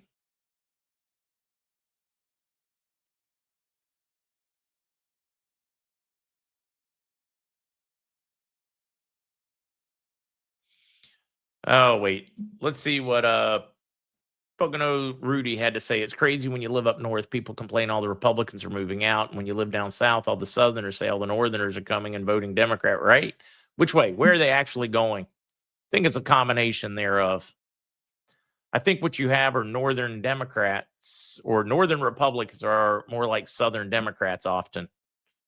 Oh, wait. Let's see what Pocono Rudy had to say. It's crazy when you live up north, people complain all the Republicans are moving out. And when you live down south, all the Southerners say all the Northerners are coming and voting Democrat, right? Which way? Where are they actually going? I think it's a combination thereof. I think what you have are Northern Democrats, or Northern Republicans are more like Southern Democrats often.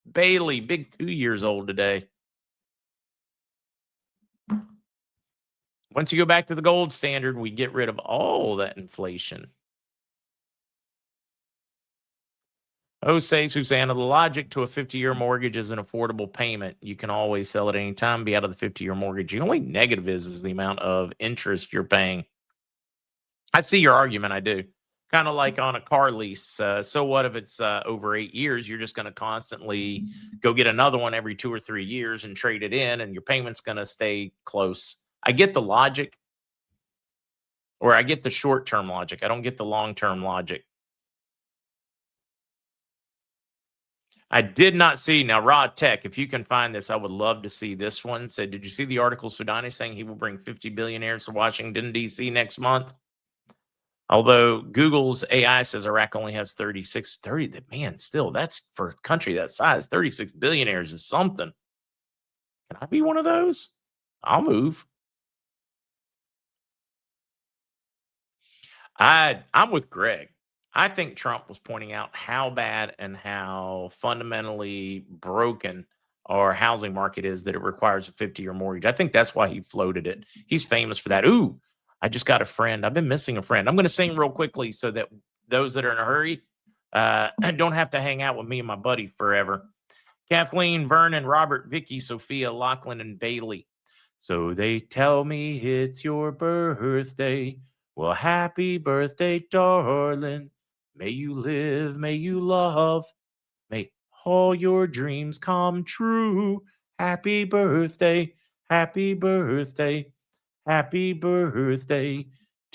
Bailey, big 2 years old today. Once you go back to the gold standard, we get rid of all that inflation. Say, Susanna, the logic to a 50-year mortgage is an affordable payment. You can always sell it anytime, be out of the 50-year mortgage. The only negative is the amount of interest you're paying. I see your argument. I do. Kind of like on a car lease. So what if it's over 8 years? You're just going to constantly go get another one every 2 or 3 years and trade it in, and your payment's going to stay close. I get the logic, or I get the short-term logic. I don't get the long-term logic. I did not see. Now, Rod Tech, if you can find this, I would love to see this one. Said, did you see the article Soudani saying he will bring 50 billionaires to Washington, D.C. next month? Although Google's AI says Iraq only has 30. Man, still, that's for a country that size. 36 billionaires is something. Can I be one of those? I'll move. I'm with Greg. I think Trump was pointing out how bad and how fundamentally broken our housing market is that it requires a 50-year mortgage. I think that's why he floated it. He's famous for that. Ooh, I just got a friend. I've been missing a friend. I'm going to sing real quickly so that those that are in a hurry don't have to hang out with me and my buddy forever. Kathleen, Vernon, Robert, Vicky, Sophia, Lachlan, and Bailey. So they tell me it's your birthday. Well, happy birthday, darling. May you live, may you love, may all your dreams come true. Happy birthday, happy birthday, happy birthday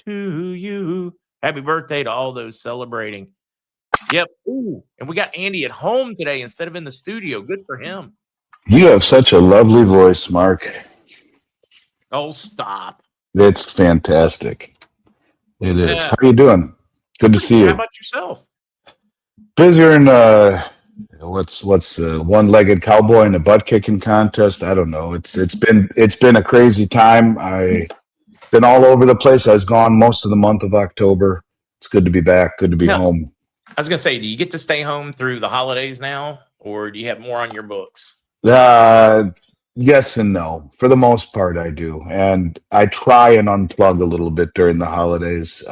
to you. Happy birthday to all those celebrating. Yep. Ooh, and we got Andy at home today instead of in the studio. Good for him. You have such a lovely voice, Mark. Oh, stop. It's fantastic. It is. Yeah. How are you doing? Good to see How you. about yourself? Busier in what's one-legged cowboy in a butt kicking contest. I don't know. It's been a crazy time. I've been all over the place. I was gone most of the month of October. It's good to be back. Good to be home. I was gonna say, do you get to stay home through the holidays now, or do you have more on your books? Yes and no. For the most part, I do, and I try and unplug a little bit during the holidays.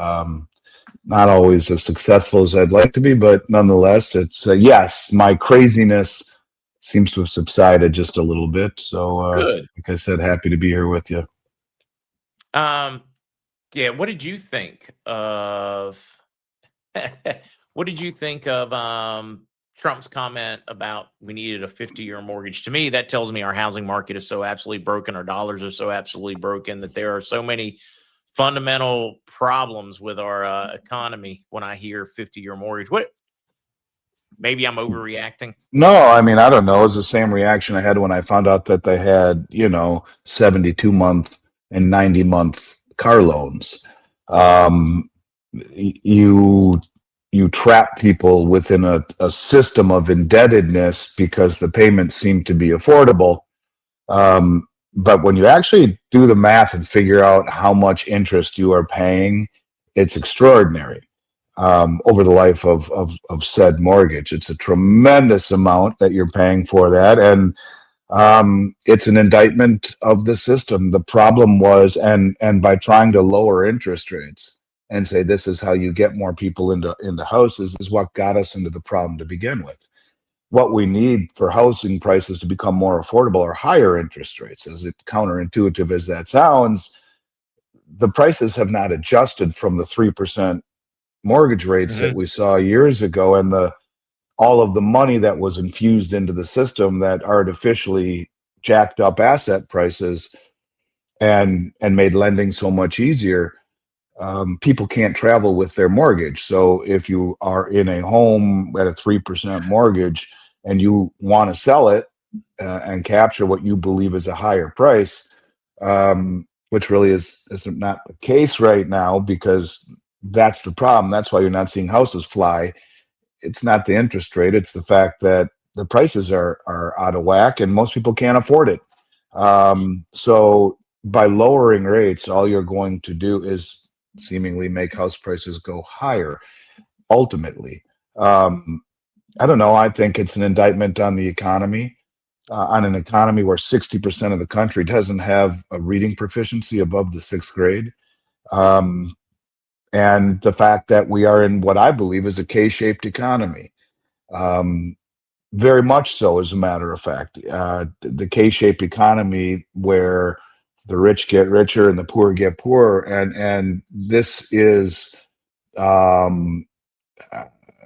Not always as successful as I'd like to be, but nonetheless, it's yes, my craziness seems to have subsided just a little bit. So, Good. like I said, happy to be here with you. Yeah. What did you think of? What did you think of Trump's comment about we needed a 50-year mortgage? To me, that tells me our housing market is so absolutely broken, our dollars are so absolutely broken that there are so many fundamental problems with our economy when I hear 50-year mortgage. What? Maybe I'm overreacting. No, I mean, I don't know. It's the same reaction I had when I found out that they had, 72-month and 90-month car loans. You trap people within a system of indebtedness because the payments seem to be affordable. But when you actually do the math and figure out how much interest you are paying, it's extraordinary over the life of said mortgage. It's a tremendous amount that you're paying for that. And it's an indictment of the system. The problem was, and by trying to lower interest rates and say this is how you get more people into houses, is what got us into the problem to begin with. What we need for housing prices to become more affordable are higher interest rates. As counterintuitive as that sounds, the prices have not adjusted from the 3% mortgage rates that we saw years ago, and all of the money that was infused into the system that artificially jacked up asset prices and made lending so much easier. People can't travel with their mortgage. So if you are in a home at a 3% mortgage and you want to sell it and capture what you believe is a higher price, which really is not the case right now, because that's the problem. That's why you're not seeing houses fly. It's not the interest rate. It's the fact that the prices are out of whack and most people can't afford it. So by lowering rates, all you're going to do is seemingly make house prices go higher, ultimately. I don't know. I think it's an indictment on the economy, on an economy where 60% of the country doesn't have a reading proficiency above the 6th grade. And the fact that we are in what I believe is a K-shaped economy. Very much so, as a matter of fact. The K-shaped economy where the rich get richer and the poor get poorer. And this is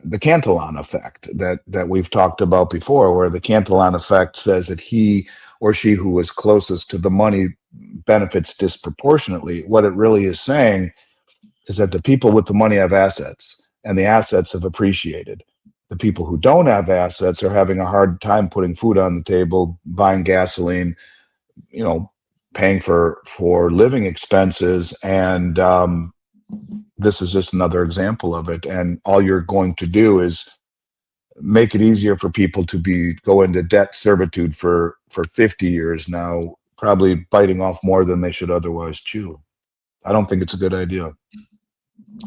the Cantillon effect that we've talked about before, where the Cantillon effect says that he or she who is closest to the money benefits disproportionately. What it really is saying is that the people with the money have assets, and the assets have appreciated. The people who don't have assets are having a hard time putting food on the table, buying gasoline, paying for living expenses. And this is just another example of it. And all you're going to do is make it easier for people to go into debt servitude for 50 years now, probably biting off more than they should otherwise chew. I don't think it's a good idea.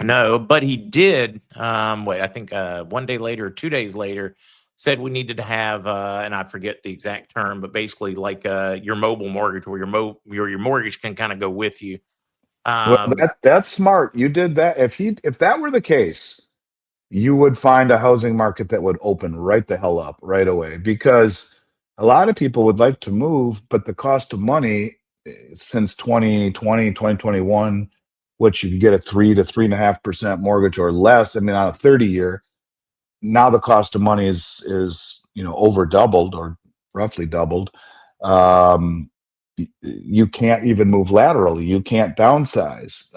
No, but he did. Wait, I think 1 day later, or 2 days later, said we needed to have, and I forget the exact term, but basically like your mobile mortgage, where your mortgage can kind of go with you. Well, that's smart. You did that. If that were the case, you would find a housing market that would open right the hell up right away, because a lot of people would like to move, but the cost of money since 2020, 2021, which you could get a 3 to 3.5% mortgage or less, I mean, on a 30-year, now the cost of money is over doubled or roughly doubled. Um, you can't even move laterally. You can't downsize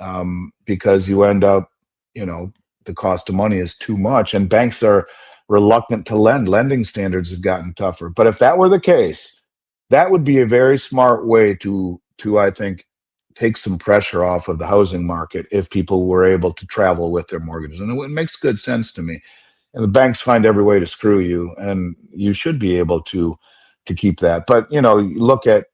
because you end up, the cost of money is too much, and banks are reluctant to lend. Lending standards have gotten tougher. But if that were the case, that would be a very smart way to I think take some pressure off of the housing market if people were able to travel with their mortgages. And it makes good sense to me. And the banks find every way to screw you, and you should be able to keep that. But you look at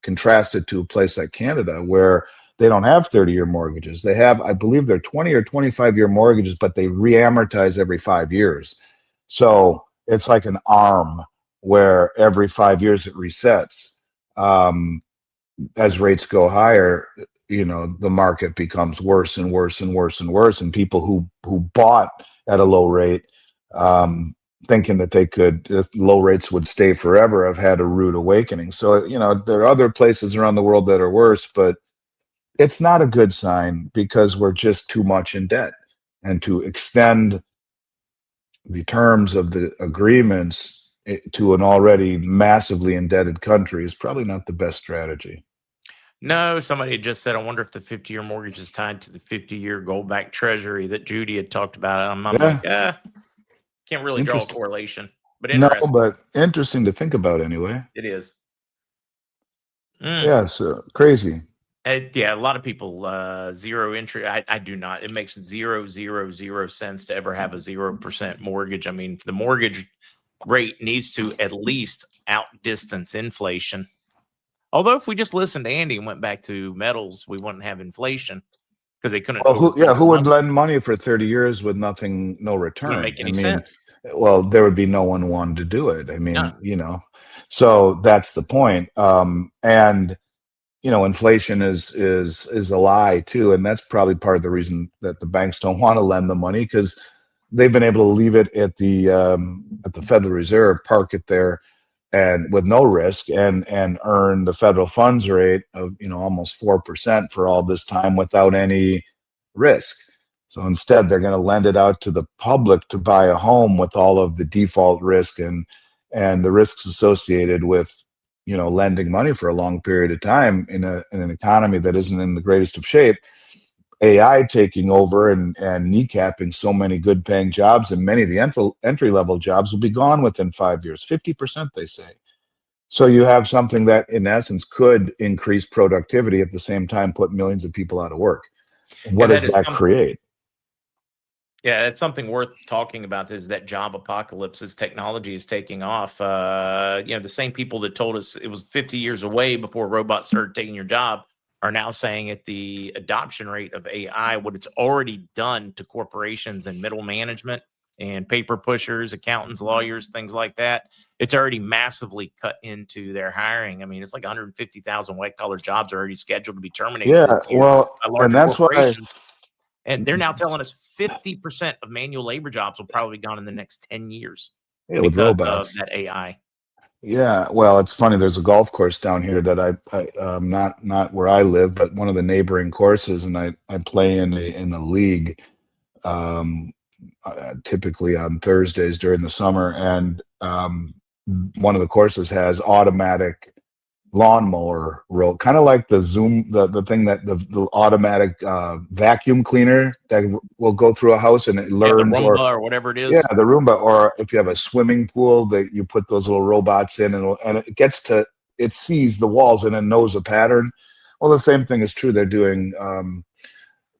contrast it to a place like Canada, where they don't have 30-year mortgages. They have, I believe, they're 20 or 25-year mortgages, but they re-amortize every 5 years. So it's like an arm where every 5 years it resets. As rates go higher, the market becomes worse and worse and worse and worse, and people who bought at a low rate, thinking that low rates would stay forever, have had a rude awakening. So there are other places around the world that are worse, but it's not a good sign, because we're just too much in debt, and to extend the terms of the agreements to an already massively indebted country is probably not the best strategy. No, somebody had just said, I wonder if the 50-year mortgage is tied to the 50-year gold-backed treasury that Judy had talked about. I'm like, can't really draw a correlation, but interesting. No, but interesting to think about anyway. It is. Yeah, so crazy. Yeah, a lot of people zero interest. I do not. It makes 0.000 sense to ever have a 0% mortgage. I mean, the mortgage rate needs to at least outdistance inflation. Although if we just listened to Andy and went back to metals, we wouldn't have inflation, because they couldn't. Well, who would lend money for 30 years with no return? Wouldn't make any sense. Well, there would be no one wanting to do it. I mean, so that's the point. And inflation is a lie too, and that's probably part of the reason that the banks don't want to lend the money, because they've been able to leave it at the Federal Reserve, park it there, and with no risk, and earn the federal funds rate of almost 4% for all this time without any risk. So instead, they're going to lend it out to the public to buy a home with all of the default risk and the risks associated with lending money for a long period of time in an economy that isn't in the greatest of shape. AI taking over and kneecapping so many good paying jobs, and many of the entry level jobs will be gone within 5 years, 50%, they say. So you have something that in essence could increase productivity, at the same time put millions of people out of work. What does that create? Yeah, it's something worth talking about, is that job apocalypse as technology is taking off. The same people that told us it was 50 years away before robots started taking your job are now saying at the adoption rate of AI, what it's already done to corporations and middle management and paper pushers, accountants, lawyers, things like that. It's already massively cut into their hiring. I mean, it's like 150,000 white-collar jobs are already scheduled to be terminated. Yeah, well, and that's why. And they're now telling us 50% of manual labor jobs will probably be gone in the next 10 years with robots. Of that AI. Yeah, well, it's funny. There's a golf course down here that I not where I live, but one of the neighboring courses, and I play in a league, typically on Thursdays during the summer, and one of the courses has automatic lawnmower roll, kind of like the thing that the automatic vacuum cleaner that will go through a house and it learns, the Roomba or whatever it is. Yeah, the Roomba, or if you have a swimming pool that you put those little robots in, and it sees the walls and it knows a pattern. Well, the same thing is true. They're doing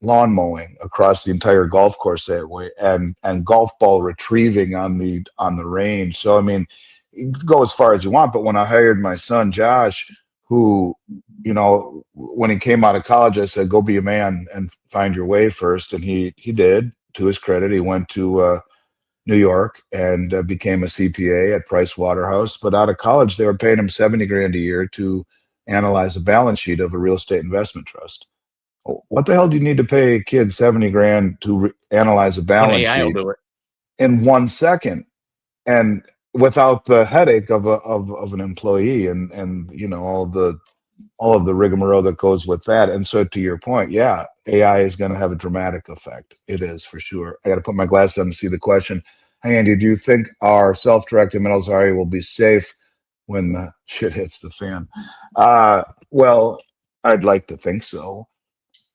lawn mowing across the entire golf course that way, and golf ball retrieving on the range. So I mean, you can go as far as you want, but when I hired my son Josh, who, when he came out of college, I said, go be a man and find your way first. And he did. To his credit, he went to New York and became a CPA at Price Waterhouse. But out of college, they were paying him $70,000 a year to analyze a balance sheet of a real estate investment trust. What the hell do you need to pay a kid $70,000 to analyze a balance AI will sheet do it. in 1 second, and without the headache of an employee and all of the rigmarole that goes with that? And so, to your point, yeah, AI is going to have a dramatic effect. It is, for sure. I got to put my glasses on to see the question. Hey, Andy, do you think our self-directed metal Zarya will be safe when the shit hits the fan? Well, I'd like to think so.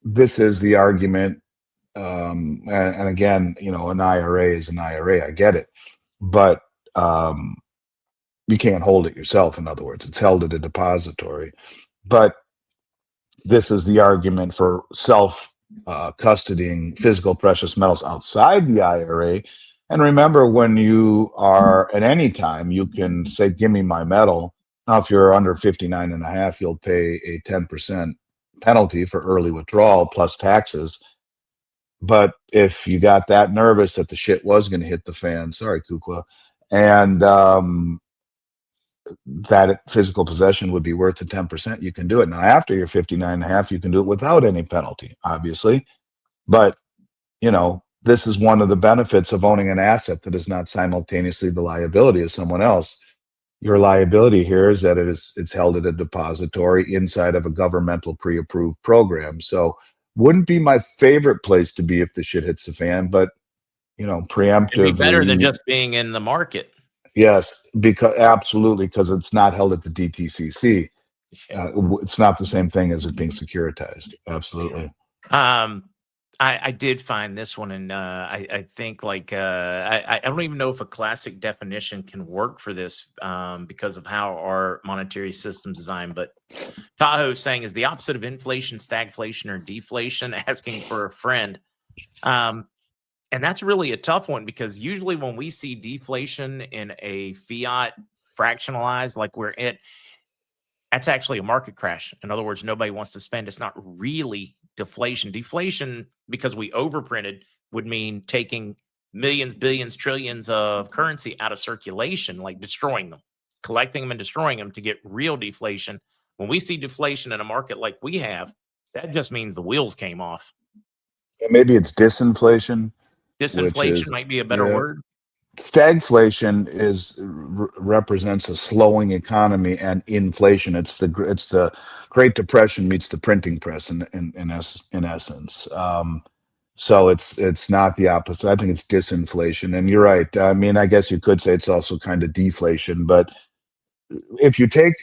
This is the argument. And again, an IRA is an IRA. I get it. But you can't hold it yourself. In other words, it's held at a depository. But this is the argument for self-custodying physical precious metals outside the IRA. And remember, when you are at any time, you can say, give me my metal. Now, if you're under 59 and a half, you'll pay a 10% penalty for early withdrawal plus taxes. But if you got that nervous that the shit was going to hit the fan, sorry, Kukla, and that physical possession would be worth the 10%, you can do it. Now, after you're 59 and a half, you can do it without any penalty, obviously. But, this is one of the benefits of owning an asset that is not simultaneously the liability of someone else. Your liability here is that it's held at a depository inside of a governmental pre-approved program. So wouldn't be my favorite place to be if the shit hits the fan, but, preemptively. It'd be better than just being in the market. Yes, absolutely, because it's not held at the DTCC. It's not the same thing as it being securitized. Absolutely. I did find this one, and I think I don't even know if a classic definition can work for this because of how our monetary system's designed. But Tahoe saying is the opposite of inflation, stagflation, or deflation, asking for a friend. And that's really a tough one, because usually when we see deflation in a fiat fractionalized like we're at, that's actually a market crash. In other words, nobody wants to spend. It's not really deflation. Deflation, because we overprinted, would mean taking millions, billions, trillions of currency out of circulation, like destroying them, collecting them and destroying them to get real deflation. When we see deflation in a market like we have, that just means the wheels came off. Maybe it's disinflation. Disinflation might be a better word. Stagflation represents a slowing economy, and inflation, it's the Great Depression meets the printing press in essence. So it's not the opposite. I think it's disinflation. And you're right. I mean, I guess you could say it's also kind of deflation. But if you take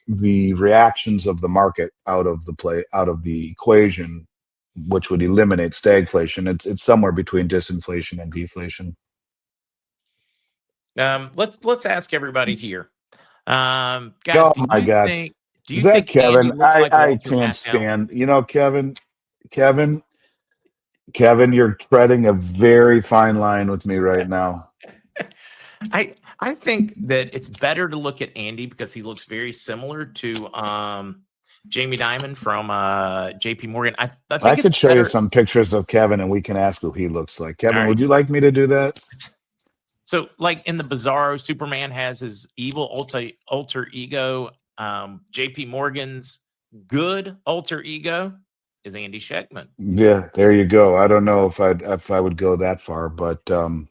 the reactions of the market out of the equation, which would eliminate stagflation, it's somewhere between disinflation and deflation. Let's ask everybody here, guys. Oh my God! Do you think Kevin? I can't stand. Kevin, you're treading a very fine line with me right now. I think that it's better to look at Andy because he looks very similar to Jamie Dimon from JP Morgan. I think I could show you some pictures of Kevin, and we can ask who he looks like. Kevin, would you like me to do that? So, like in the Bizarro, Superman has his evil alter ego. JP Morgan's good alter ego is Andy Schectman. Yeah, there you go. I don't know if I would go that far, but I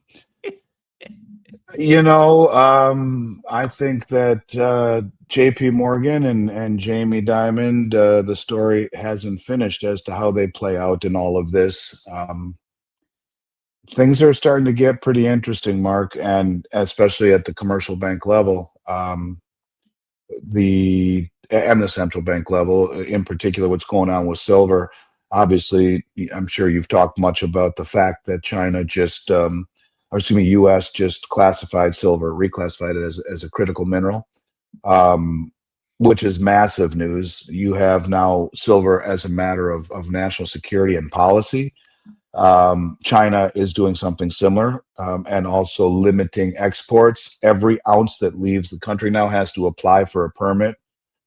think that JP Morgan and Jamie Dimon, the story hasn't finished as to how they play out in all of this. Things are starting to get pretty interesting, Mark, and especially at the commercial bank level, the central bank level, in particular, what's going on with silver. Obviously, I'm sure you've talked much about the fact that China U.S. just reclassified it as a critical mineral, which is massive news. You have now silver as a matter of national security and policy. China is doing something similar, and also limiting exports. Every ounce that leaves the country now has to apply for a permit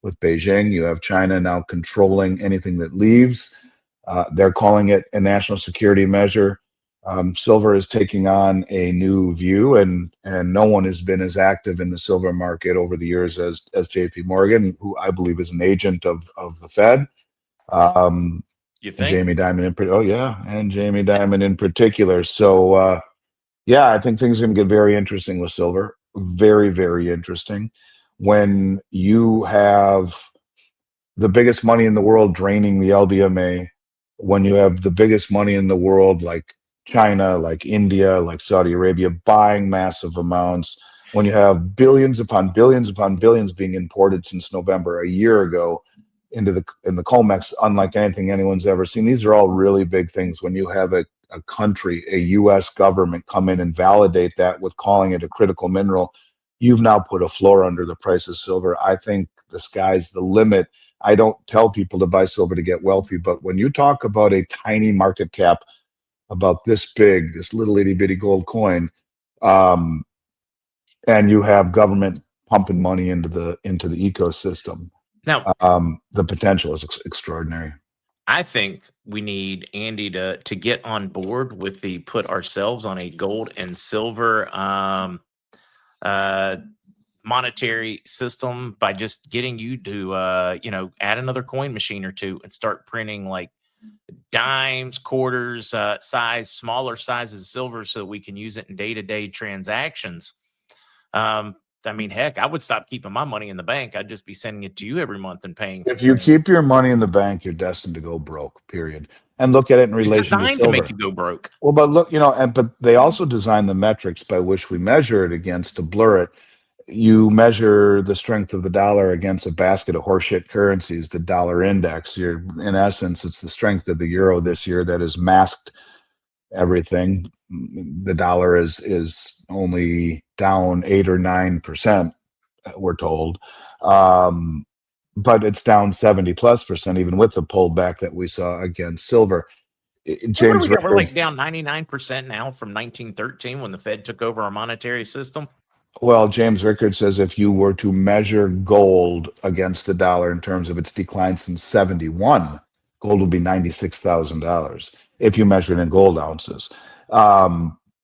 with Beijing. You have China now controlling anything that leaves. They're calling it a national security measure. Silver is taking on a new view, and no one has been as active in the silver market over the years as J.P. Morgan, who I believe is an agent of the Fed. You And think? Jamie Dimon and Jamie Dimon in particular. So yeah, I think things are going to get very interesting with silver. Very, very interesting. When you have the biggest money in the world draining the LBMA, when you have the biggest money in the world like China, like India, like Saudi Arabia buying massive amounts, when you have billions upon billions upon billions being imported since November a year ago in the COMEX, unlike anything anyone's ever seen. These are all really big things. When you have a country, a U.S. government come in and validate that with calling it a critical mineral, you've now put a floor under the price of silver. I think the sky's the limit. I don't tell people to buy silver to get wealthy, but when you talk about a tiny market cap, about this big, this little itty bitty gold coin, and you have government pumping money into the ecosystem, Now, the potential is extraordinary. I think we need Andy to get on board with the put ourselves on a gold and silver monetary system by just getting you to add another coin machine or two and start printing like dimes, quarters, smaller sizes of silver so that we can use it in day-to-day transactions. I mean, heck, I would stop keeping my money in the bank. I'd just be sending it to you every month and paying. If you keep your money in the bank, you're destined to go broke, period. And look at it in relation It's designed to silver. to make you go broke. Well, but look, but they also design the metrics by which we measure it against to blur it. You measure the strength of the dollar against a basket of horseshit currencies, the dollar index. In essence, it's the strength of the euro this year that has masked everything. The dollar is only down 8 or 9%, we're told. But it's down 70+% even with the pullback that we saw against silver. James, we're like down 99% now from 1913 when the Fed took over our monetary system. Well, James Rickard says if you were to measure gold against the dollar in terms of its decline since 71, gold would be $96,000 if you measure it in gold ounces.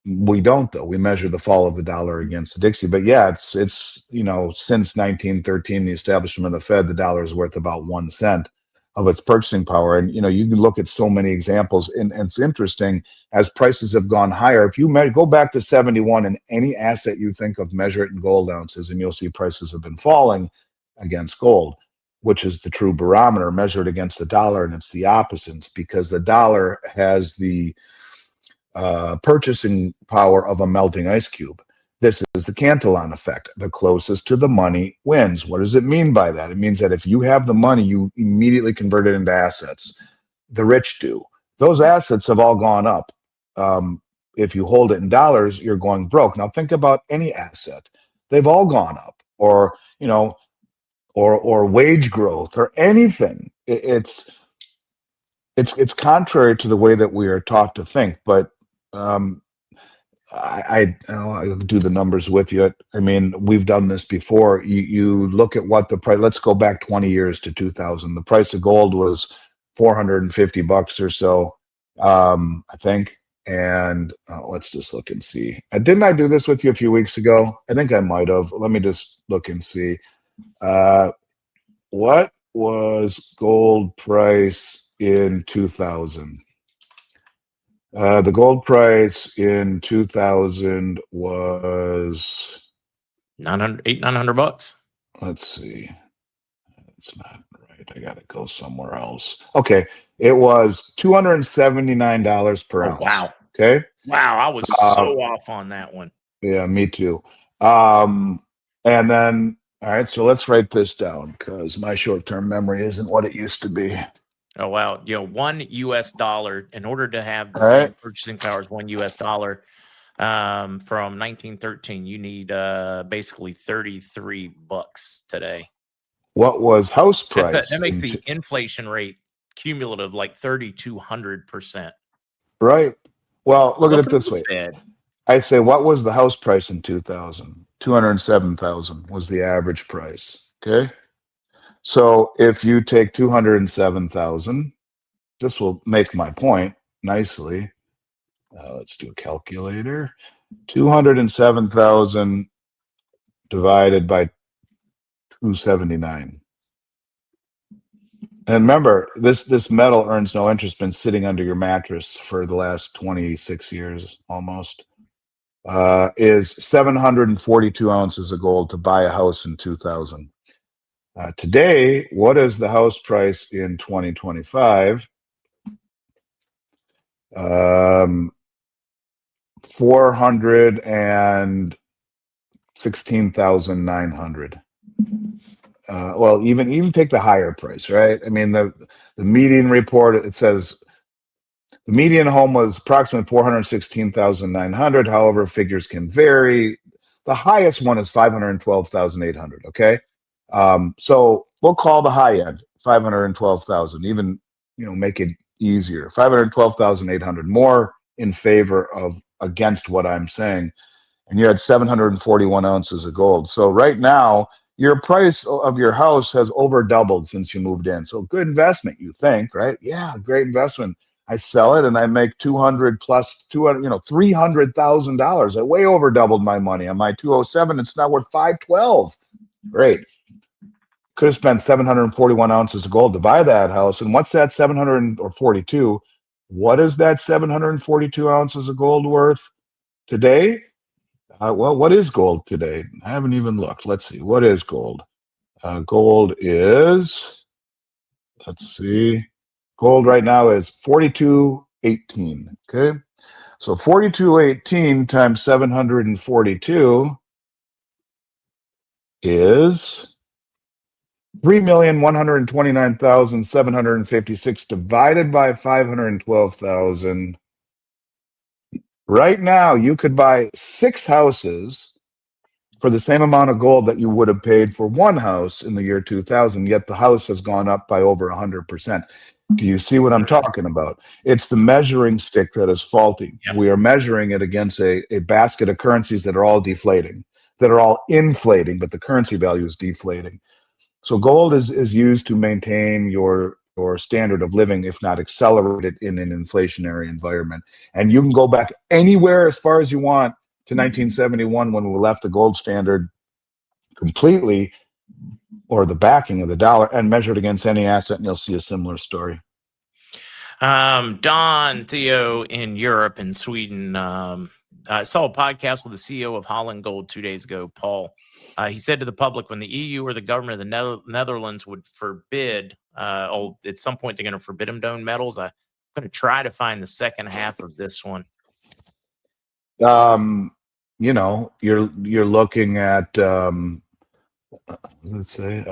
We don't, though. We measure the fall of the dollar against the Dixie. But yeah, it's since 1913, the establishment of the Fed, the dollar is worth about 1 cent of its purchasing power. And you can look at so many examples, and it's interesting as prices have gone higher. If you go back to 71 and any asset you think of, measure it in gold ounces, and you'll see prices have been falling against gold, which is the true barometer. Measured against the dollar, and it's the opposite. It's because the dollar has the purchasing power of a melting ice cube. This is the Cantillon effect. The closest to the money wins. What does it mean by that? It means that if you have the money, you immediately convert it into assets. The rich do. Those assets have all gone up. If you hold it in dollars, you're going broke. Now think about any asset. They've all gone up, or wage growth or anything. It's contrary to the way that we are taught to think, but I'll do the numbers with you. I mean, we've done this before. You look at what the price. Let's go back 20 years to 2000. The price of gold was $450 or so, I think. And let's just look and see. Didn't I do this with you a few weeks ago? I think I might have. Let me just look and see. What was gold price in 2000? The gold price in 2000 was $900. Let's see. It's not right. I gotta go somewhere else. Okay, it was $279 per ounce. Wow. Okay. Wow, I was so off on that one. Yeah, me too. And then, all right, so let's write this down because my short-term memory isn't what it used to be. Oh, wow. $1 US, in order to have the All same right. purchasing power as $1 US, from 1913, you need basically $33 today. What was house price? That makes the inflation rate cumulative like 3,200%. Right. Well, look at it this way. Fed. I say, what was the house price in 2000? 207,000 was the average price. Okay. So if you take 207,000, this will make my point nicely. Let's do a calculator. 207,000 divided by 279. And remember, this metal earns no interest, been sitting under your mattress for the last 26 years almost. Is 742 ounces of gold to buy a house in 2000. Today, what is the house price in 2025? 416,900. Well, even take the higher price, right? I mean, the median report, it says the median home was approximately 416,900. However, figures can vary. The highest one is 512,800. Okay, so we'll call the high end 512,000. Even make it easier. 512,800 more in favor of against what I'm saying, and you had 741 ounces of gold. So right now, your price of your house has over doubled since you moved in. So good investment, you think, right? Yeah, great investment. I sell it and I make 200 plus 200, $300,000. I way over doubled my money on my 207. It's now worth 512. Great. Could have spent 741 ounces of gold to buy that house. And what's that 742? What is that 742 ounces of gold worth today? Well, what is gold today? I haven't even looked. Let's see. What is gold? Gold is, let's see. Gold right now is 42.18. Okay. So 42.18 times 742 is 3,129,756 divided by 512,000. Right now, you could buy 6 houses for the same amount of gold that you would have paid for one house in the year 2000, yet the house has gone up by over 100%. Do you see what I'm talking about? It's the measuring stick that is faulty. Yep. We are measuring it against a basket of currencies that are all deflating, that are all inflating, but the currency value is deflating. So gold is used to maintain your standard of living, if not accelerate it in an inflationary environment. And you can go back anywhere as far as you want to 1971 when we left the gold standard completely, or the backing of the dollar, and measured against any asset, and you'll see a similar story. Don, Theo in Europe and Sweden. I saw a podcast with the CEO of Holland Gold 2 days ago, Paul. He said to the public, when the EU or the government of the Netherlands would forbid, at some point they're going to forbid them doing metals. I'm going to try to find the second half of this one. You're looking at let's say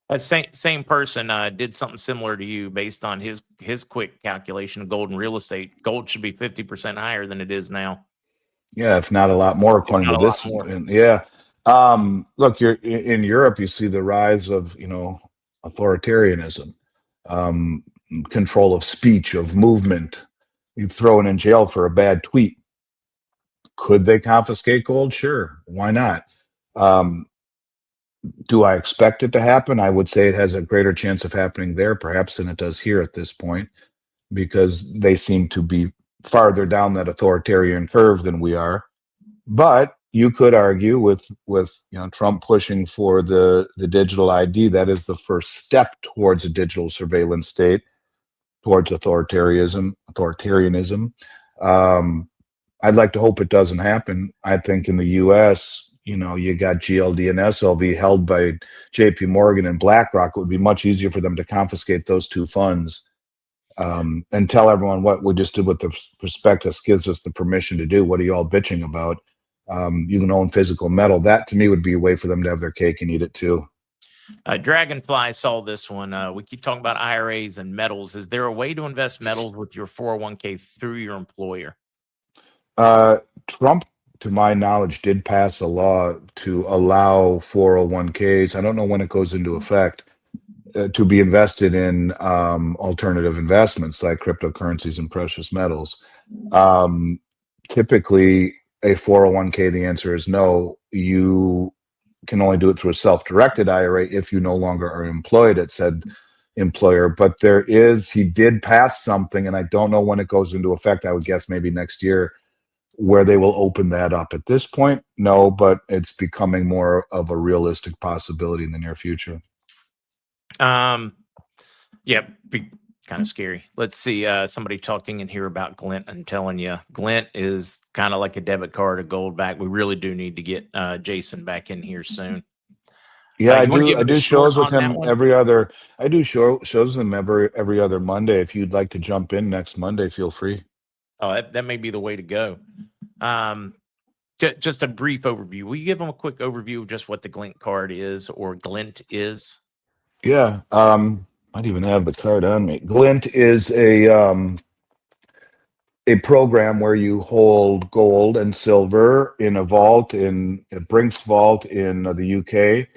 That same person did something similar to you based on his quick calculation of gold and real estate. Gold should be 50% higher than it is now. Yeah, if not a lot more, according to this. Yeah. Look, you're in Europe, you see the rise of authoritarianism, control of speech, of movement. You throw it in jail for a bad tweet. Could they confiscate gold? Sure. Why not? Do I expect it to happen? I would say it has a greater chance of happening there, perhaps, than it does here at this point, because they seem to be farther down that authoritarian curve than we are. But you could argue with Trump pushing for the digital ID, that is the first step towards a digital surveillance state, towards authoritarianism. I'd like to hope it doesn't happen. I think in the U.S., you got GLD and SLV held by JP Morgan and BlackRock. It would be much easier for them to confiscate those two funds and tell everyone what we just did with the prospectus gives us the permission to do. What are you all bitching about? You can own physical metal. That to me would be a way for them to have their cake and eat it too. Dragonfly saw this one. We keep talking about IRAs and metals. Is there a way to invest metals with your 401k through your employer? Trump, to my knowledge, did pass a law to allow 401ks. I don't know when it goes into effect, to be invested in alternative investments like cryptocurrencies and precious metals. Typically, a 401k, the answer is no. You can only do it through a self-directed IRA if you no longer are employed at said employer. But he did pass something, and I don't know when it goes into effect. I would guess maybe next year, where they will open that up. At this point, no, but it's becoming more of a realistic possibility in the near future. Yeah, be kind of scary. Let's see. Somebody talking in here about Glint. I'm telling you, Glint is kind of like a debit card, a gold back. We really do need to get Jason back in here soon. Yeah, you wanna give I him a do short shows with on that him one? every other. I do shows with him every other Monday. If you'd like to jump in next Monday, feel free. Oh, that may be the way to go. Just a brief overview. Will you give them a quick overview of just what the Glint card is, or Glint is? Yeah, might even have the card on me. Glint is a program where you hold gold and silver in a vault in a Brinks vault in the UK,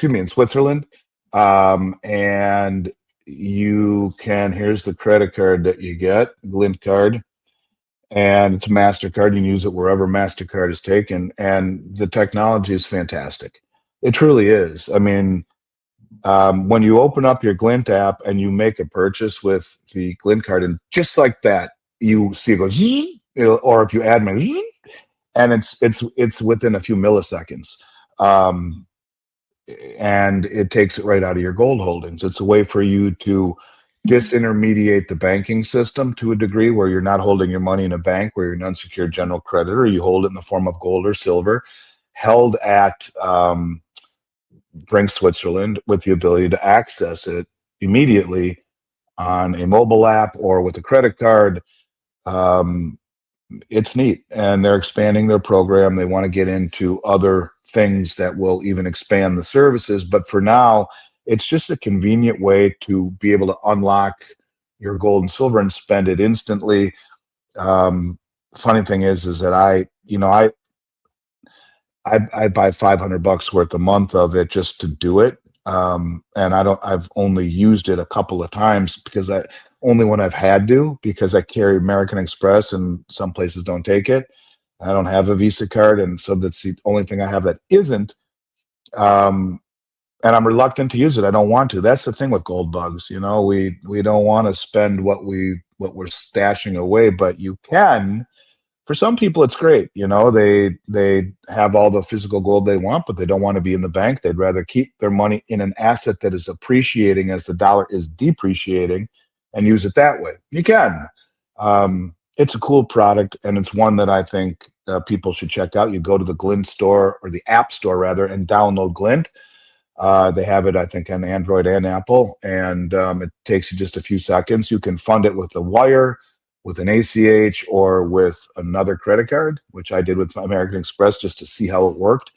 in Switzerland. And you can, here's the credit card that you get, Glint card. And it's a MasterCard. You can use it wherever MasterCard is taken. And the technology is fantastic. It truly is. I mean, when you open up your Glint app and you make a purchase with the Glint card, and just like that, you see it go, or if you add money, and it's within a few milliseconds, and it takes it right out of your gold holdings. It's a way for you to disintermediate the banking system to a degree, where you're not holding your money in a bank, where you're an unsecured general creditor. You hold it in the form of gold or silver, held at Brinks Switzerland, with the ability to access it immediately on a mobile app or with a credit card. It's neat, and they're expanding their program. They want to get into other things that will even expand the services, but for now, it's just a convenient way to be able to unlock your gold and silver and spend it instantly. Funny thing is that I buy $500 worth a month of it just to do it. And I've only used it a couple of times only when I've had to, because I carry American Express and some places don't take it. I don't have a Visa card. And so that's the only thing I have that isn't. And I'm reluctant to use it. I don't want to. That's the thing with gold bugs. We don't want to spend what we're stashing away, but you can. For some people, it's great. They have all the physical gold they want, but they don't want to be in the bank. They'd rather keep their money in an asset that is appreciating as the dollar is depreciating, and use it that way. You can. It's a cool product, and it's one that I think people should check out. You go to the Glint store, or the App Store rather, and download Glint. They have it, I think, on Android and Apple, and it takes you just a few seconds. You can fund it with a wire, with an ACH, or with another credit card, which I did with American Express just to see how it worked.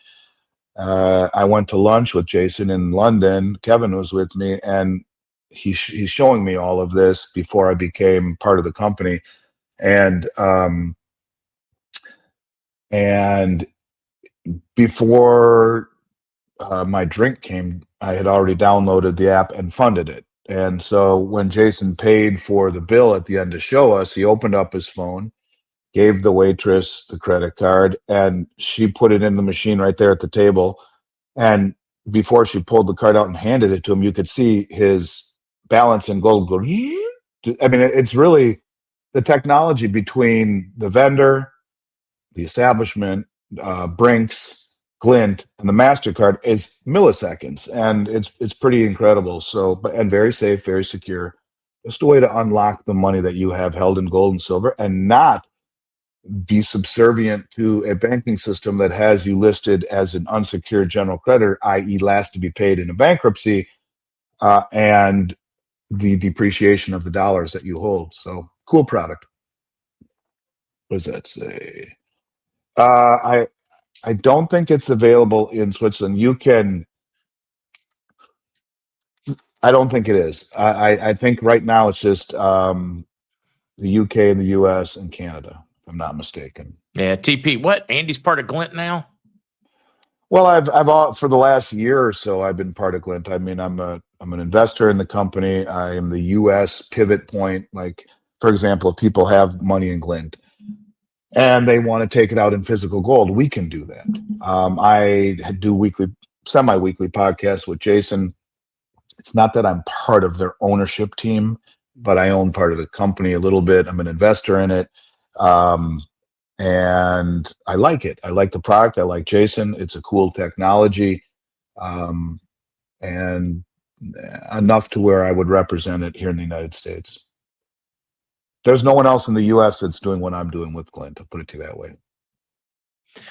I went to lunch with Jason in London. Kevin was with me, and he's showing me all of this before I became part of the company. And before my drink came, I had already downloaded the app and funded it. And so when Jason paid for the bill at the end to show us, he opened up his phone, gave the waitress the credit card, and she put it in the machine right there at the table. And before she pulled the card out and handed it to him, you could see his balance in gold go. I mean, it's really the technology between the vendor, the establishment, Brinks, Glint, and the MasterCard is milliseconds, and it's pretty incredible. So, and very safe, very secure. Just a way to unlock the money that you have held in gold and silver, and not be subservient to a banking system that has you listed as an unsecured general creditor, i.e., last to be paid in a bankruptcy, and the depreciation of the dollars that you hold. So, cool product. What does that say? I don't think it's available in Switzerland. I don't think it is. I think right now it's just the UK and the US and Canada, if I'm not mistaken. Yeah, TP. What? Andy's part of Glint now? Well, I've for the last year or so, I've been part of Glint. I mean, I'm an investor in the company. I am the US pivot point. Like, for example, if people have money in Glint and they want to take it out in physical gold, we can do that. I do weekly semi-weekly podcast with Jason. It's not that I'm part of their ownership team, but I own part of the company a little bit. I'm an investor in it. And I like it. I like the product. I like Jason. It's a cool technology. And enough to where I would represent it here in the United States. There's no one else in the U.S. that's doing what I'm doing with Glint. I'll put it to you that way.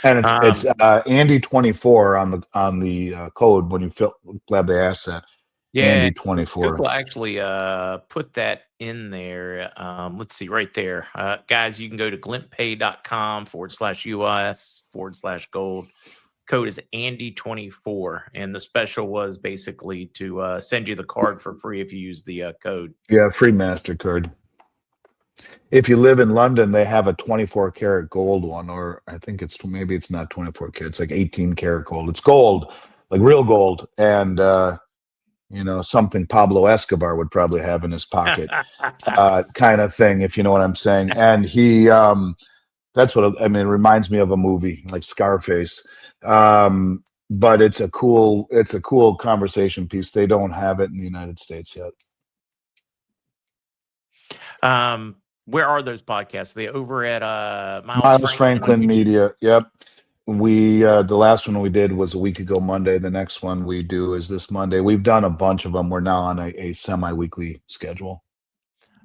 And it's Andy 24 on the code when you fill. Glad they asked that. Yeah, Andy 24. Google actually put that in there. Let's see, right there, guys. You can go to glintpay.com/US/gold. Code is Andy24, and the special was basically to send you the card for free if you use the code. Yeah, free MasterCard. If you live in London, they have a 24 karat gold one, or I think maybe it's not 24 karat. It's like 18 karat gold. It's gold, like real gold, and something Pablo Escobar would probably have in his pocket, kind of thing, if you know what I'm saying. And he, that's what I mean. It reminds me of a movie like Scarface. But it's a cool conversation piece. They don't have it in the United States yet. Where are those podcasts? Are they over at Miles Franklin Media. Yep. We the last one we did was a week ago Monday. The next one we do is this Monday. We've done a bunch of them. We're now on a semi-weekly schedule.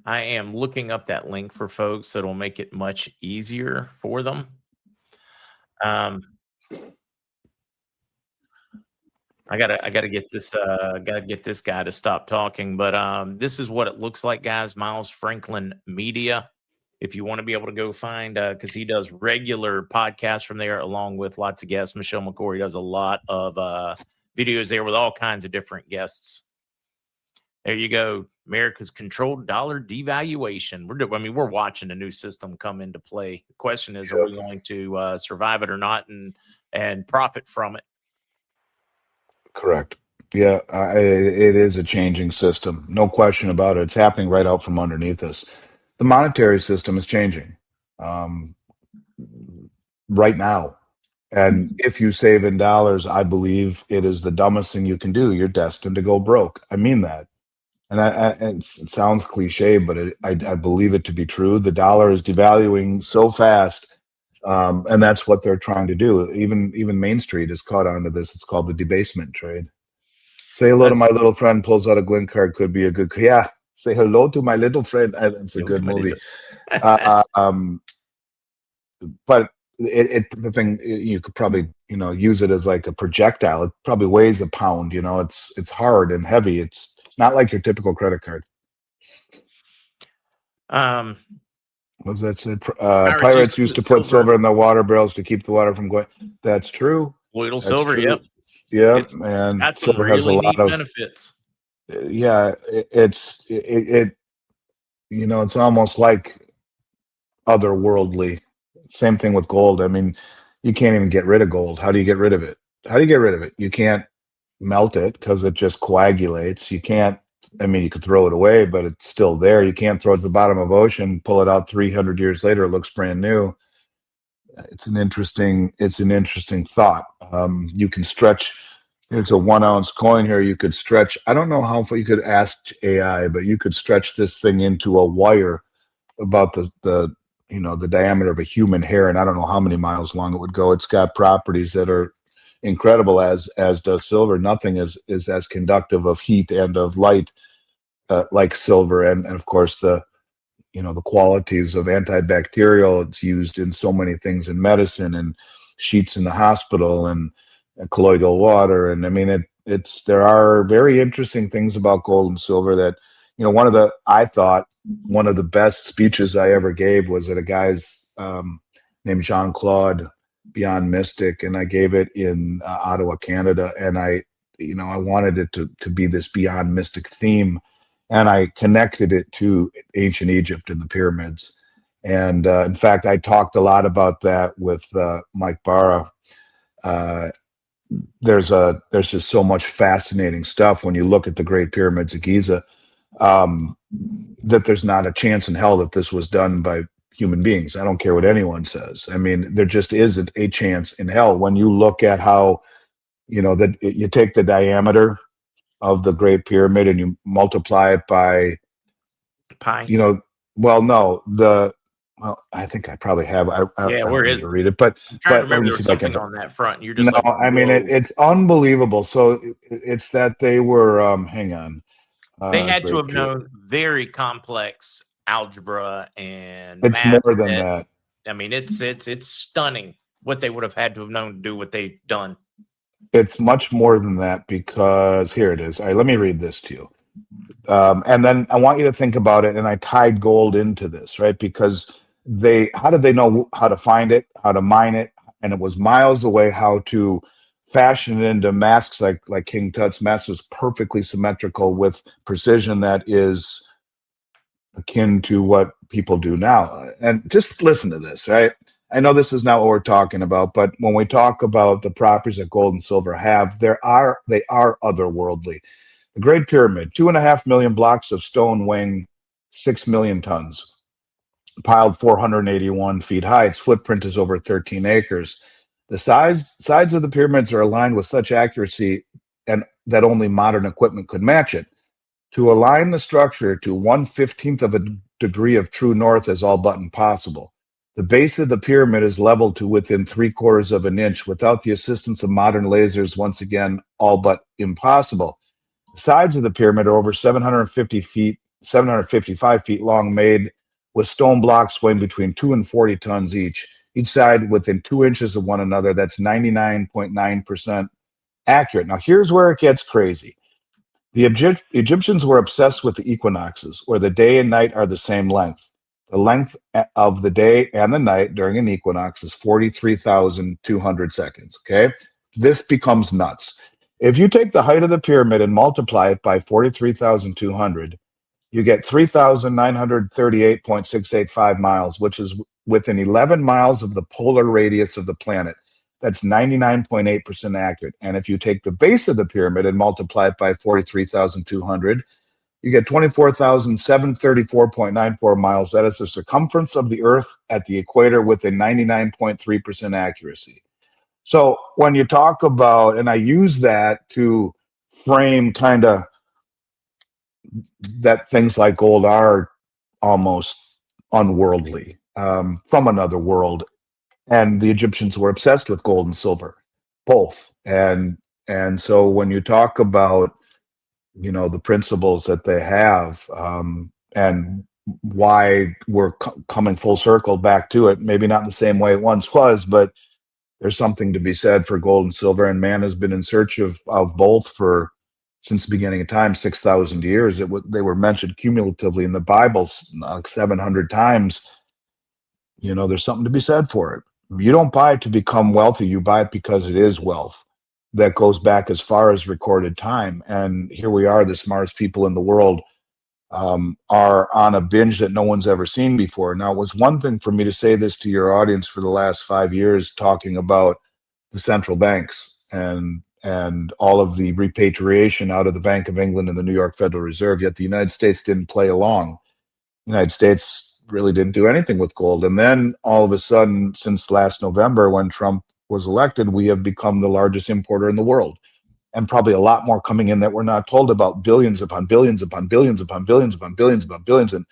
I am looking up that link for folks, so it'll make it much easier for them. I gotta get this guy to stop talking. But this is what it looks like, guys. Miles Franklin Media. If you want to be able to go find, because he does regular podcasts from there, along with lots of guests. Michelle McCory does a lot of videos there with all kinds of different guests. There you go. America's controlled dollar devaluation. We're watching a new system come into play. The question is, are we going to survive it or not, and profit from it? Correct. Yeah, it is a changing system. No question about it. It's happening right out from underneath us. The monetary system is changing right now. And if you save in dollars, I believe it is the dumbest thing you can do. You're destined to go broke. I mean that. And it sounds cliche, but I believe it to be true. The dollar is devaluing so fast. And that's what they're trying to do. Even Main Street is caught onto this. It's called the debasement trade. Say hello to my little friend, pulls out a Glint card, could be a good, yeah. Say hello to my little friend. It's a good movie. But the thing, you could probably, use it as like a projectile. It probably weighs a pound, it's hard and heavy. It's not like your typical credit card. What's that said? Pirates used to put silver in the water barrels to keep the water from going. That's true. Colloidal silver, true. Yep. Yeah, and that's some really neat benefits. Yeah, it's almost like otherworldly. Same thing with gold. I mean, you can't even get rid of gold. How do you get rid of it? You can't melt it because it just coagulates. You can't. You could throw it away, but it's still there. You can't throw it at the bottom of ocean, pull it out 300 years later, it looks brand new. It's an interesting thought. You can stretch. There's a 1 ounce coin here. You could stretch. I don't know how far you could ask AI, but you could stretch this thing into a wire about the diameter of a human hair, and I don't know how many miles long it would go. It's got properties that are incredible, as does silver. Nothing is as conductive of heat and of light like silver, and of course the qualities of antibacterial. It's used in so many things in medicine and sheets in the hospital and colloidal water. And there are very interesting things about gold and silver that, I thought one of the best speeches I ever gave was at a guy's named Jean-Claude Beyond Mystic, and I gave it in Ottawa, Canada, and I wanted it to be this Beyond Mystic theme, and I connected it to ancient Egypt and the pyramids. And in fact, I talked a lot about that with Mike Barra. There's just so much fascinating stuff when you look at the Great Pyramids of Giza, that there's not a chance in hell that this was done by human beings. I don't care what anyone says. There just isn't a chance in hell when you look at how that you take the diameter of the Great Pyramid and you multiply it by, Pi. I think I probably have. I Yeah, don't where need is to it? read it, but I'm trying to let remember me there see was if I can. something on that front. You're just No, like, I mean whoa. it's unbelievable. So it's that they were. Hang on. They had to Great have Pyramid. known very complex algebra and It's math. more than that. I mean, it's stunning what they would have had to have known to do what they've done. It's much more than that because here it is. All right, let me read this to you. And then I want you to think about it. And I tied gold into this, right? Because how did they know how to find it, how to mine it? And it was miles away how to fashion it into masks like King Tut's mask was perfectly symmetrical with precision that is akin to what people do now. And just listen to this, right? I know this is not what we're talking about, but when we talk about the properties that gold and silver have, they are otherworldly. The Great Pyramid, 2.5 million blocks of stone weighing 6 million tons, piled 481 feet high. Its footprint is over 13 acres. The sides of the pyramids are aligned with such accuracy and that only modern equipment could match it. To align the structure to 1/15th of a degree of true north is all but impossible. The base of the pyramid is leveled to within 3/4 of an inch without the assistance of modern lasers, once again, all but impossible. The sides of the pyramid are over 755 feet long, made with stone blocks weighing between 2 and 40 tons each side within 2 inches of one another. That's 99.9% accurate. Now, here's where it gets crazy. The Egyptians were obsessed with the equinoxes, where the day and night are the same length. The length of the day and the night during an equinox is 43,200 seconds. Okay. This becomes nuts. If you take the height of the pyramid and multiply it by 43,200, you get 3,938.685 miles, which is within 11 miles of the polar radius of the planet. That's 99.8% accurate. And if you take the base of the pyramid and multiply it by 43,200, you get 24,734.94 miles. That is the circumference of the Earth at the equator with a 99.3% accuracy. So when you talk about, and I use that to frame kind of that things like gold are almost unworldly, from another world. And the Egyptians were obsessed with gold and silver, both. And so when you talk about, the principles that they have, and why we're coming full circle back to it, maybe not in the same way it once was, but there's something to be said for gold and silver, and man has been in search of both since the beginning of time, 6,000 years. They were mentioned cumulatively in the Bible 700 times. There's something to be said for it. You don't buy it to become wealthy. You buy it because it is wealth that goes back as far as recorded time. And here we are, the smartest people in the world are on a binge that no one's ever seen before. Now, it was one thing for me to say this to your audience for the last 5 years, talking about the central banks and all of the repatriation out of the Bank of England and the New York Federal Reserve, yet the United States didn't play along. The United States really didn't do anything with gold. And then all of a sudden, since last November, when Trump was elected, we have become the largest importer in the world. And probably a lot more coming in that we're not told about, billions upon billions upon billions upon billions upon billions upon billions, and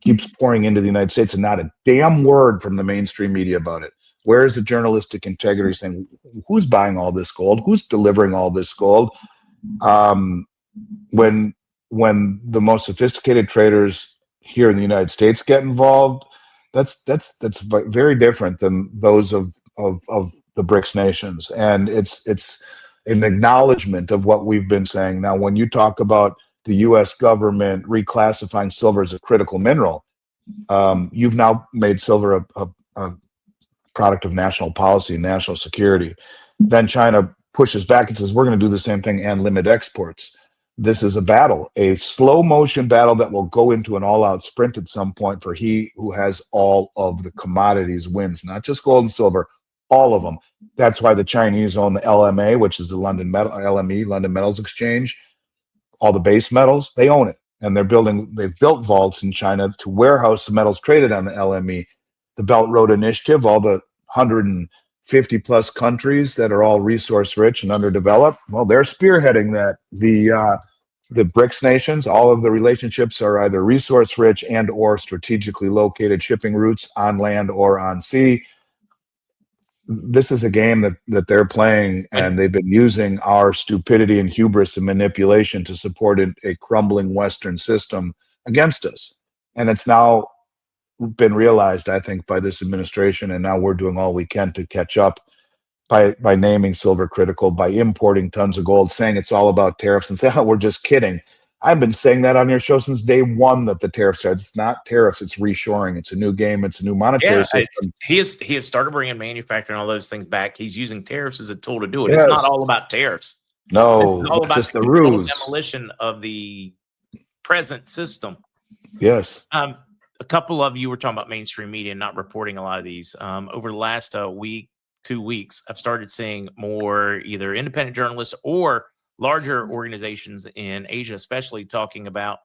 keeps pouring into the United States, and not a damn word from the mainstream media about it. Where is the journalistic integrity saying, who's buying all this gold? Who's delivering all this gold? When the most sophisticated traders here in the United States get involved, that's very different than those of the BRICS nations, and it's an acknowledgement of what we've been saying. Now, when you talk about the U.S. government reclassifying silver as a critical mineral, you've now made silver a product of national policy and national security. Then China pushes back and says, we're going to do the same thing and limit exports. This is a battle, a slow motion battle that will go into an all-out sprint at some point, for he who has all of the commodities wins, not just gold and silver, all of them. That's why the Chinese own the LMA, which is the London Metals Exchange. All the base metals, they own it. And they've built vaults in China to warehouse the metals traded on the LME. The Belt Road Initiative, all the 50 plus countries that are all resource rich and underdeveloped. Well, they're spearheading that. The BRICS nations, all of the relationships are either resource rich and or strategically located shipping routes on land or on sea. This is a game that they're playing, and they've been using our stupidity and hubris and manipulation to support a crumbling Western system against us. And it's now been realized, I think, by this administration, and now we're doing all we can to catch up by naming silver critical, by importing tons of gold, saying it's all about tariffs, and saying, oh, we're just kidding. I've been saying that on your show since day one, that the tariffs are. It's not tariffs, it's reshoring. It's a new game. It's a new monetary system. He has started bringing manufacturing, all those things back. He's using tariffs as a tool to do it. Yes. It's not all about tariffs. No, it's all about just the controlled ruse. demolition of the present system. Yes. A couple of you were talking about mainstream media not reporting a lot of these. Over the last week, 2 weeks, I've started seeing more either independent journalists or larger organizations in Asia, especially talking about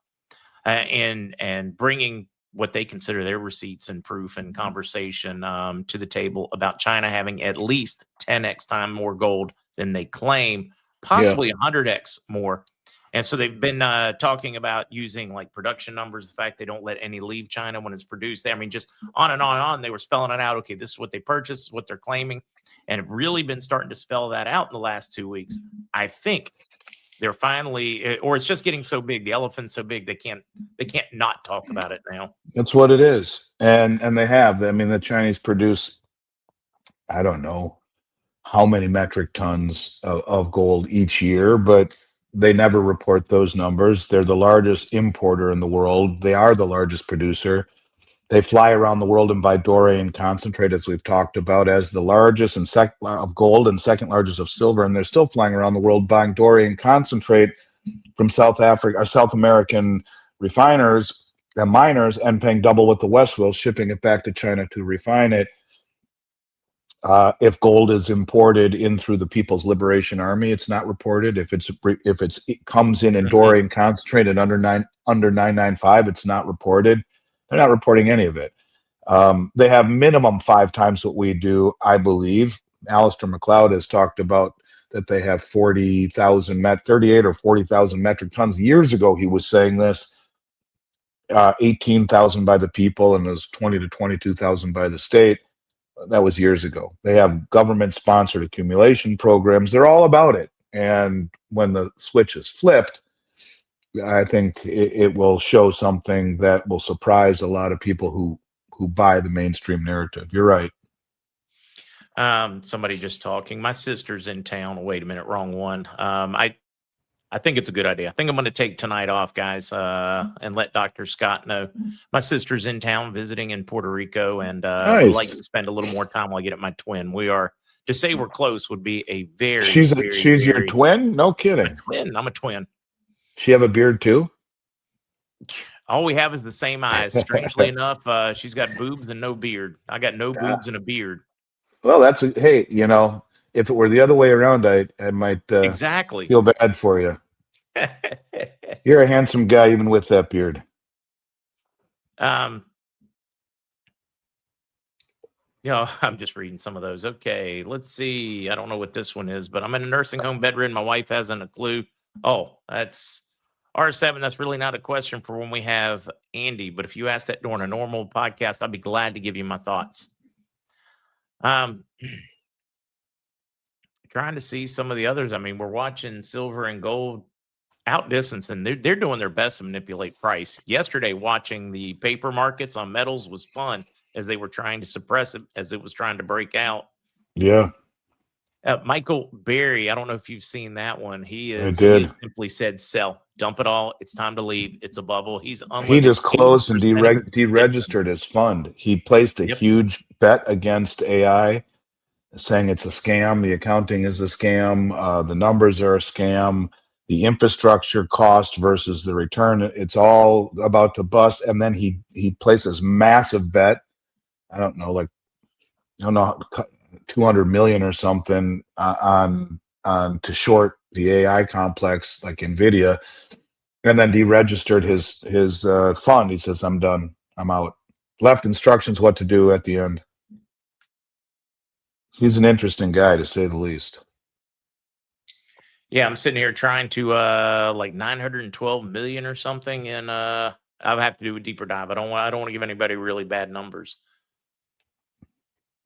and bringing what they consider their receipts and proof and conversation to the table about China having at least 10x time more gold than they claim, possibly 100x more. And so they've been talking about using like production numbers, the fact they don't let any leave China when it's produced there. I mean, just on and on and on. They were spelling it out. Okay, this is what they purchased, what they're claiming, and have really been starting to spell that out in the last 2 weeks. I think they're finally, or it's just getting so big. The elephant's so big they can't not talk about it now. That's what it is, and they have. I mean, the Chinese produce, I don't know how many metric tons of gold each year, but they never report those numbers. They're the largest importer in the world. They are the largest producer. They fly around the world and buy doré concentrate, as we've talked about, as the largest and second of gold and second largest of silver. And they're still flying around the world buying doré concentrate from South Africa or South American refiners and miners, and paying double what the West will, shipping it back to China to refine it. If gold is imported in through the People's Liberation Army, it's not reported. If it comes in doré and concentrated under 995, it's not reported. They're not reporting any of it. They have minimum 5 times what we do, I believe. Alistair McLeod has talked about that they have 38 or 40,000 metric tons. Years ago, he was saying this. 18,000 by the people, and it was 20 to 22,000 by the state. That was years ago. They have government-sponsored accumulation programs. They're all about it. And when the switch is flipped, I think it will show something that will surprise a lot of people who buy the mainstream narrative. You're right. Somebody just talking. My sister's in town. Wait a minute, wrong one. I think it's a good idea. I think I'm going to take tonight off, guys, and let Dr. Scott know. My sister's in town visiting in Puerto Rico, and Nice. would like to spend a little more time while I get at my twin. We are, to say we're close would be a very, She's very, your twin? No kidding. I'm a twin. She have a beard too? All we have is the same eyes. Strangely enough, she's got boobs and no beard. I got no boobs and a beard. Well, hey, if it were the other way around, I might exactly feel bad for you. You're a handsome guy, even with that beard. I'm just reading some of those. Okay, let's see. I don't know what this one is, but I'm in a nursing home, bedridden. My wife hasn't a clue. Oh, that's R7. That's really not a question for when we have Andy, but if you ask that during a normal podcast, I'd be glad to give you my thoughts. Trying to see some of the others. I mean, we're watching silver and gold outdistance, and they're doing their best to manipulate price. Yesterday, watching the paper markets on metals was fun as they were trying to suppress it as it was trying to break out. Yeah. Michael Berry, I don't know if you've seen that one. He has simply said, sell, dump it all. It's time to leave. It's a bubble. He just closed and deregistered his fund. He placed a huge bet against AI, saying it's a scam. The accounting is a scam. The numbers are a scam. The infrastructure cost versus the return, it's all about to bust. And then he placed this massive bet. I don't know, 200 million or something on to short the AI complex like NVIDIA, and then deregistered his fund. He says, I'm done. I'm out. Left instructions what to do at the end. He's an interesting guy, to say the least. Yeah, I'm sitting here trying to like 912 million or something, and I'll have to do a deeper dive. I don't want to give anybody really bad numbers.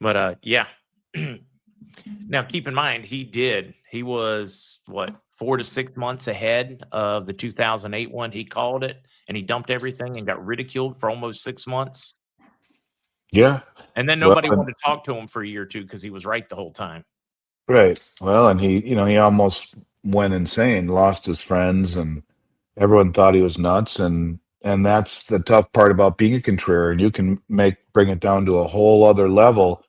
But yeah. Now keep in mind he was what 4 to 6 months ahead of the 2008 one. He called it and he dumped everything and got ridiculed for almost 6 months. Yeah. And then nobody wanted to talk to him for a year or two because he was right the whole time. Right. Well, and he almost went insane, lost his friends, and everyone thought he was nuts. And that's the tough part about being a contrarian. You can bring it down to a whole other level,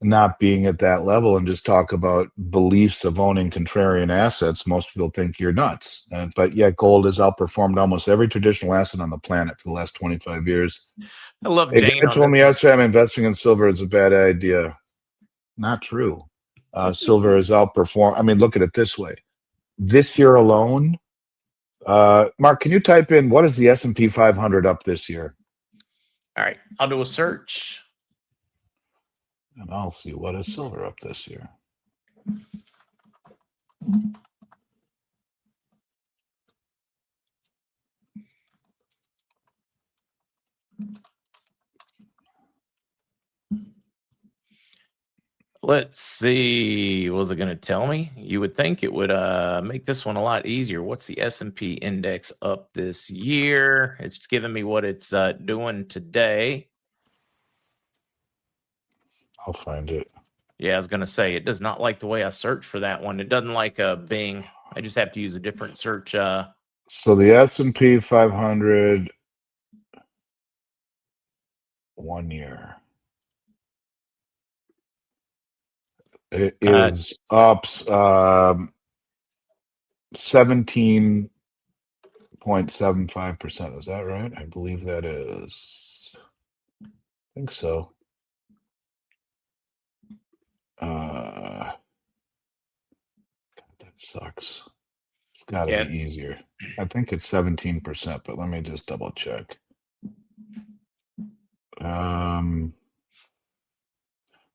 not being at that level, and just talk about beliefs of owning contrarian assets. Most people think you're nuts. But yet gold has outperformed almost every traditional asset on the planet for the last 25 years. I love A Jane. guy told me yesterday I'm investing in silver is a bad idea. Not true. Silver has outperformed. I mean, look at it this way. This year alone, Mark, can you type in what is the S&P 500 up this year? All right, I'll do a search. And I'll see what is silver up this year. Let's see. What was it going to tell me? You would think it would make this one a lot easier. What's the S&P index up this year? It's giving me what it's doing today. I'll find it. Yeah, I was going to say, it does not like the way I search for that one. It doesn't like Bing. I just have to use a different search. So the S&P 500 1 year. It is up 17.75%. Is that right? I believe that is. I think so. God, that sucks. It's got to be easier. I think it's 17%, but let me just double check.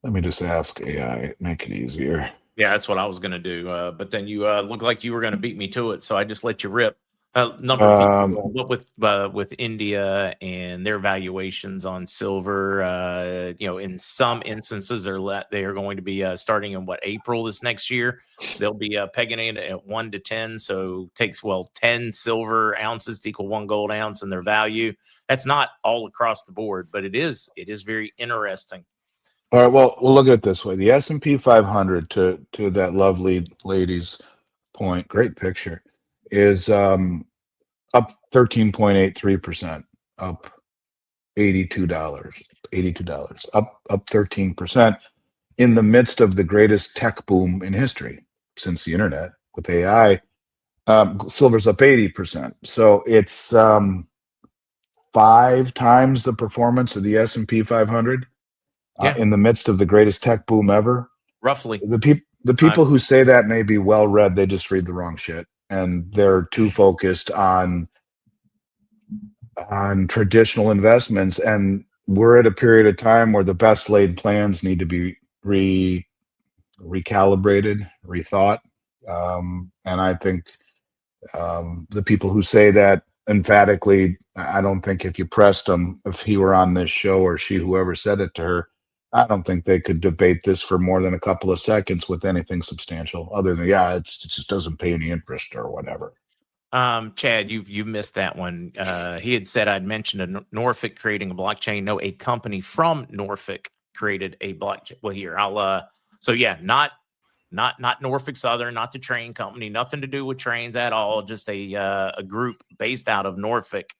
Let me just ask AI, make it easier. Yeah, that's what I was going to do. But then you looked like you were going to beat me to it, so I just let you rip. Number of people with India and their valuations on silver, in some instances they are going to be starting in April this next year. They'll be pegging it at 1 to 10. So takes 10 silver ounces to equal 1 gold ounce in their value. That's not all across the board, but it is very interesting. All right, well, we'll look at it this way. The S&P 500, to that lovely lady's point, great picture, is up 13.83%, up $82, up 13% in the midst of the greatest tech boom in history since the internet with AI. Silver's up 80%. So it's 5 times the performance of the S&P 500. In the midst of the greatest tech boom ever. Roughly. The people who say that may be well read, they just read the wrong shit, and they're too focused on traditional investments. And we're at a period of time where the best laid plans need to be recalibrated, rethought. And I think the people who say that emphatically, I don't think if you pressed them, if he were on this show or she, whoever said it to her, I don't think they could debate this for more than a couple of seconds with anything substantial other than, it just doesn't pay any interest or whatever. Chad, you missed that one. He had said I'd mentioned a Norfolk creating a blockchain. No, a company from Norfolk created a blockchain. Well, here not Norfolk Southern, not the train company, nothing to do with trains at all. Just a group based out of Norfolk.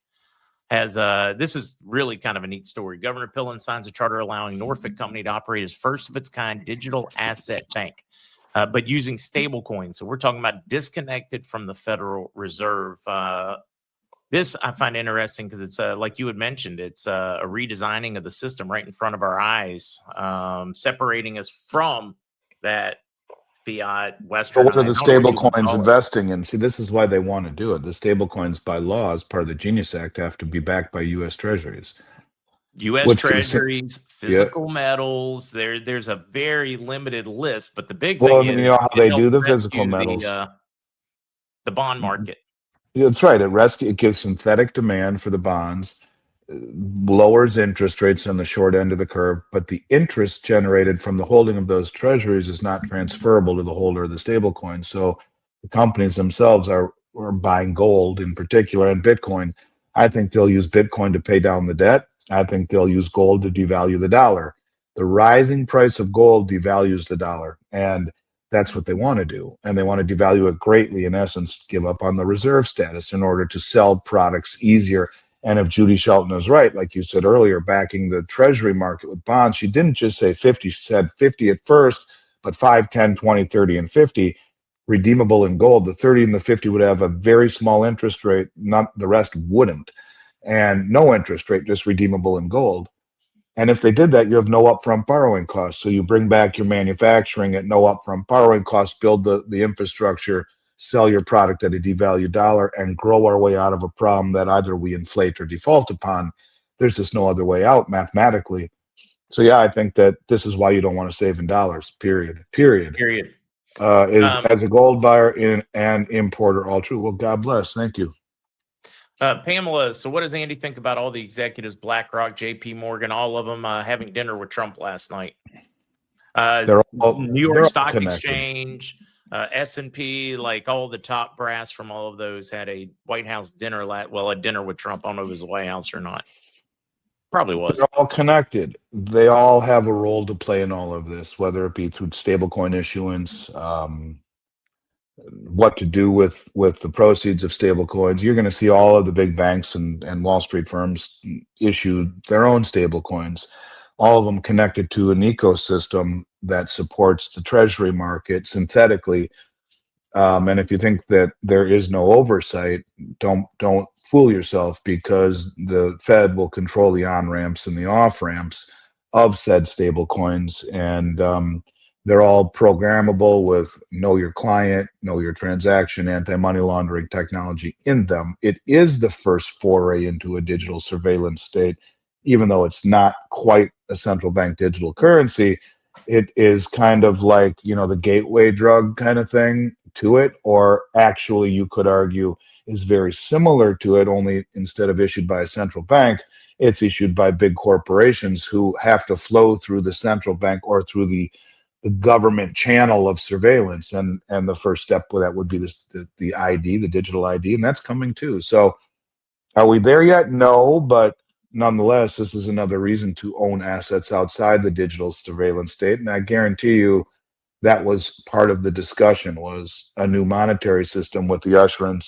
This is really kind of a neat story. Governor Pillen signs a charter allowing Norfolk Company to operate as first of its kind digital asset bank, but using stable coins. So we're talking about disconnected from the Federal Reserve. This I find interesting because it's like you had mentioned, it's a redesigning of the system right in front of our eyes, separating us from that fiat Western. But what are the stable coins investing in? See, this is why they want to do it. The stable coins by law, as part of the Genius Act, have to be backed by U.S. Treasuries. U.S. Which gives- Treasuries, physical metals. There's a very limited list, but the big Well, thing and is you know how it they helps do the rescue physical metals. the bond market. That's right. It gives synthetic demand for the bonds, lowers interest rates on the short end of the curve, but the interest generated from the holding of those treasuries is not transferable to the holder of the stable coin. So the companies themselves are buying gold in particular and Bitcoin. I think they'll use Bitcoin to pay down the debt. I think they'll use gold to devalue the dollar. The rising price of gold devalues the dollar, and that's what they want to do. And they want to devalue it greatly, in essence, give up on the reserve status in order to sell products easier. And if Judy Shelton is right, like you said earlier, backing the treasury market with bonds, she didn't just say 50, she said 50 at first, but 5, 10, 20, 30, and 50 redeemable in gold. The 30 and the 50 would have a very small interest rate, not the rest wouldn't. And no interest rate, just redeemable in gold. And if they did that, you have no upfront borrowing costs. So you bring back your manufacturing at no upfront borrowing costs, build the infrastructure, sell your product at a devalued dollar, and grow our way out of a problem that either we inflate or default upon. There's just no other way out mathematically. So yeah, I think that this is why you don't want to save in dollars. Period. As a gold buyer and importer, all true. Well, God bless. Thank you. Pamela, so what does Andy think about all the executives, BlackRock, JP Morgan, all of them having dinner with Trump last night? New York Stock Exchange, S&P, like all the top brass from all of those had a White House dinner, a dinner with Trump. I don't know if it was the White House or not. Probably was. They're all connected. They all have a role to play in all of this, whether it be through stablecoin issuance, what to do with the proceeds of stablecoins. You're going to see all of the big banks and Wall Street firms issue their own stablecoins, all of them connected to an ecosystem that supports the treasury market synthetically. And if you think that there is no oversight, don't fool yourself, because the Fed will control the on-ramps and the off-ramps of said stablecoins, and they're all programmable with know your client, know your transaction, anti-money laundering technology in them. It is the first foray into a digital surveillance state, even though it's not quite a central bank digital currency. It is kind of like, the gateway drug kind of thing to it, or actually you could argue is very similar to it, only instead of issued by a central bank, it's issued by big corporations who have to flow through the central bank or through the government channel of surveillance. And the first step with that would be the ID, the digital ID, and that's coming too. So are we there yet? No, but nonetheless, this is another reason to own assets outside the digital surveillance state. And I guarantee you that was part of the discussion, was a new monetary system with the ushering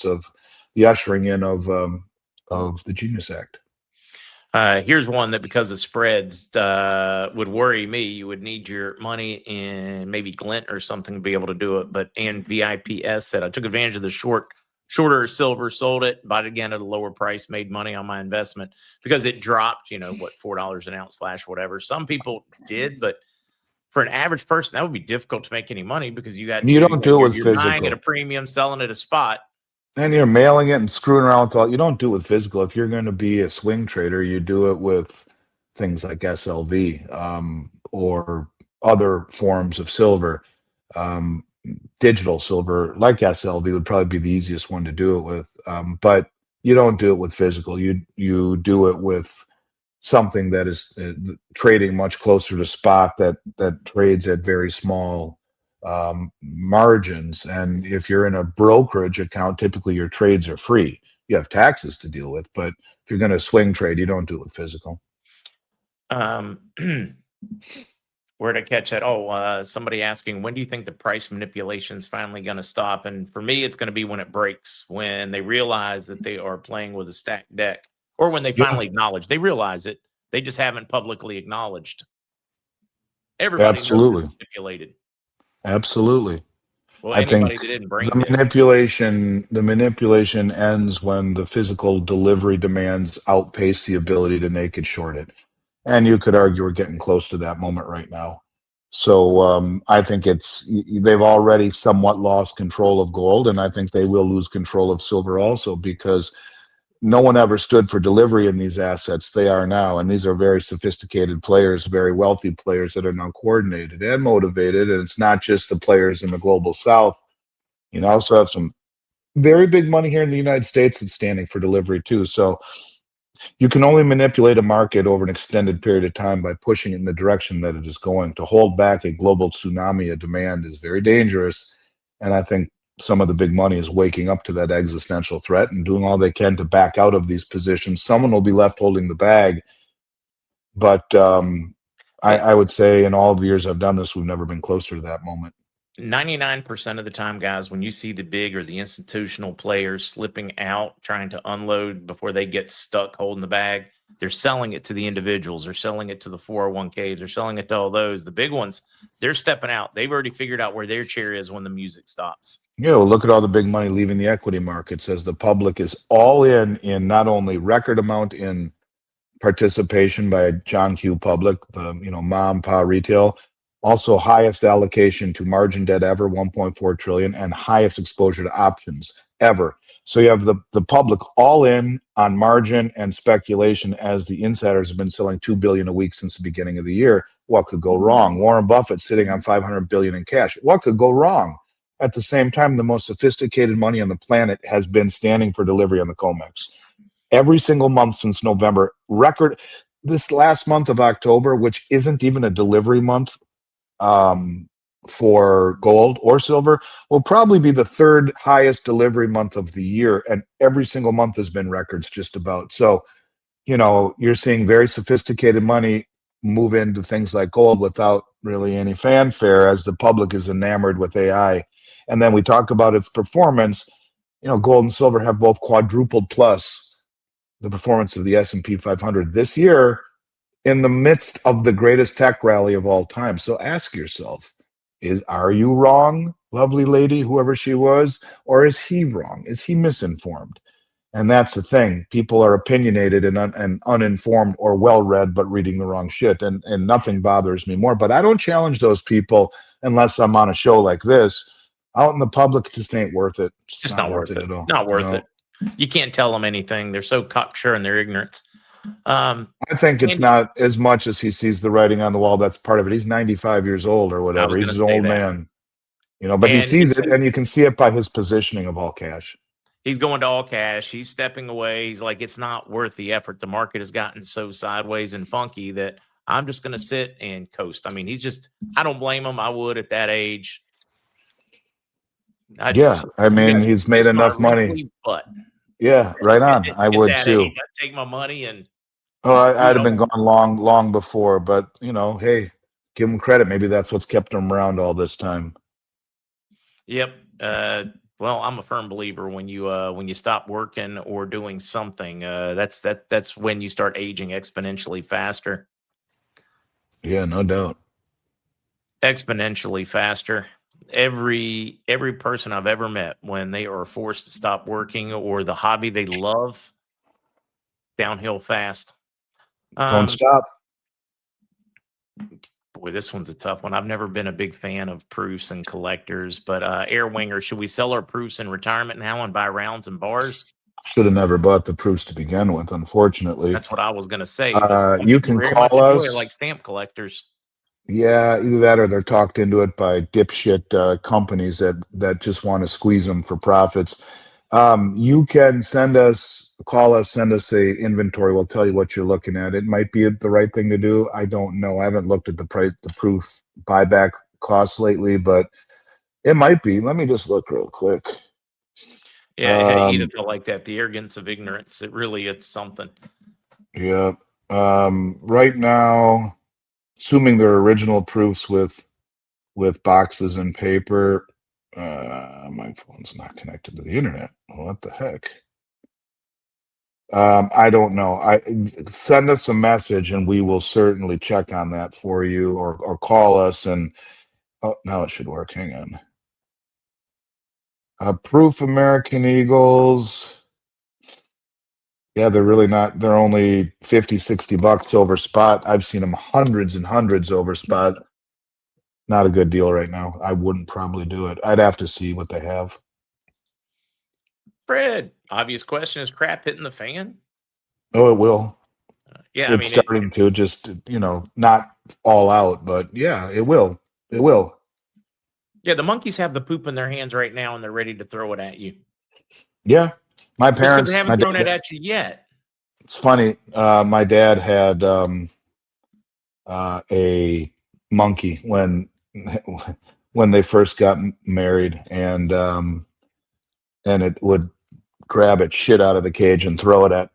in of the Genius Act. Here's one that, because of spreads, would worry me. You would need your money in maybe Glint or something to be able to do it. But VIPS said, I took advantage of the shorter silver, sold it, bought it again at a lower price, made money on my investment because it dropped, $4 an ounce / whatever. Some people did, but for an average person, that would be difficult to make any money, because you don't do it with you're physical. buying at a premium, selling at a spot. And you're mailing it and screwing around with all. You don't do it with physical. If you're going to be a swing trader, you do it with things like SLV or other forms of silver. Digital silver like SLV would probably be the easiest one to do it with. But you don't do it with physical. You do it with something that is trading much closer to spot, that trades at very small margins. And if you're in a brokerage account, typically your trades are free. You have taxes to deal with, but if you're going to swing trade, you don't do it with physical. Where did I catch that? Somebody asking, when do you think the price manipulation is finally going to stop? And for me, it's going to be when it breaks, when they realize that they are playing with a stacked deck, or when they finally acknowledge they realize it. They just haven't publicly acknowledged. Everybody knows it's manipulated. Absolutely. Well, I think the manipulation ends when the physical delivery demands outpace the ability to naked short it. And you could argue we're getting close to that moment right now. So I think they've already somewhat lost control of gold, and I think they will lose control of silver also, because no one ever stood for delivery in these assets. They are now, and these are very sophisticated players, very wealthy players that are now coordinated and motivated. And it's not just the players in the global South. You also have some very big money here in the United States that's standing for delivery too. So you can only manipulate a market over an extended period of time by pushing it in the direction that it is going. To hold back a global tsunami of demand is very dangerous. And I think some of the big money is waking up to that existential threat and doing all they can to back out of these positions. Someone will be left holding the bag. But I would say in all of the years I've done this, we've never been closer to that moment. 99% of the time, guys, when you see the big or the institutional players slipping out, trying to unload before they get stuck holding the bag, they're selling it to the individuals. They're selling it to the 401ks. They're selling it to all those. The big ones, they're stepping out. They've already figured out where their chair is when the music stops. Look at all the big money leaving the equity markets as the public is all in not only record amount in participation by John Q. Public, the mom, pa retail, also highest allocation to margin debt ever, 1.4 trillion, and highest exposure to options ever. So you have the public all in on margin and speculation as the insiders have been selling $2 billion a week since the beginning of the year. What could go wrong? Warren Buffett sitting on $500 billion in cash. What could go wrong? At the same time, the most sophisticated money on the planet has been standing for delivery on the COMEX. Every single month since November, record this last month of October, which isn't even a delivery month for gold or silver, will probably be the third highest delivery month of the year. And every single month has been records just about. So, you're seeing very sophisticated money move into things like gold without really any fanfare as the public is enamored with AI. And then we talk about its performance. Gold and silver have both quadrupled plus the performance of the S&P 500 this year in the midst of the greatest tech rally of all time. So ask yourself, are you wrong, lovely lady, whoever she was, or is he wrong? Is he misinformed? And that's the thing. People are opinionated and uninformed or well-read, but reading the wrong shit. And nothing bothers me more. But I don't challenge those people unless I'm on a show like this. Out in the public, it just ain't worth it. Just not worth it at all. Not worth it. You can't tell them anything. They're so cocksure in their ignorance. I think it's not as much as he sees the writing on the wall. That's part of it. He's 95 years old or whatever. He's an old man. But he sees it, and you can see it by his positioning of all cash. He's going to all cash. He's stepping away. He's like, it's not worth the effort. The market has gotten so sideways and funky that I'm just going to sit and coast. I mean, I don't blame him. I would at that age. He's made enough money. Yeah, right on. I would too. I'd take my money and. I'd have been gone long before, but hey, give him credit. Maybe that's what's kept him around all this time. Yep. Well, I'm a firm believer when you stop working or doing something, that's when you start aging exponentially faster. Yeah, no doubt. Exponentially faster. Every person I've ever met, when they are forced to stop working or the hobby they love, downhill fast. Don't stop. Boy, this one's a tough one. I've never been a big fan of proofs and collectors, but Air Winger, should we sell our proofs in retirement now and buy rounds and bars? Should have never bought the proofs to begin with, unfortunately. That's what I was going to say. You can call us. Like stamp collectors. Yeah, either that or they're talked into it by dipshit companies that just want to squeeze them for profits. You can call us, send us a inventory. We'll tell you what you're looking at. It might be the right thing to do. I don't know. I haven't looked at the proof buyback costs lately, but it might be. Let me just look real quick. Yeah, Edith felt like that. The arrogance of ignorance. It's something. Yeah. Right now, assuming they're original proofs with boxes and paper. My phone's not connected to the internet. What the heck? I don't know. Send us a message and we will certainly check on that for you, or call us and now it should work. Hang on. Proof American Eagles. Yeah, they're really not. They're only $50-$60 over spot. I've seen them hundreds and hundreds over spot. Not a good deal right now. I wouldn't probably do it. I'd have to see what they have. Fred, obvious question: is crap hitting the fan? Oh, it will. Yeah, It's starting to just, not all out, but yeah, it will. It will. Yeah, the monkeys have the poop in their hands right now, and they're ready to throw it at you. Yeah. My Just because parents, they my haven't thrown it dad, at you yet. it's funny. My dad had a monkey when they first got married, and it would grab its shit out of the cage and throw it at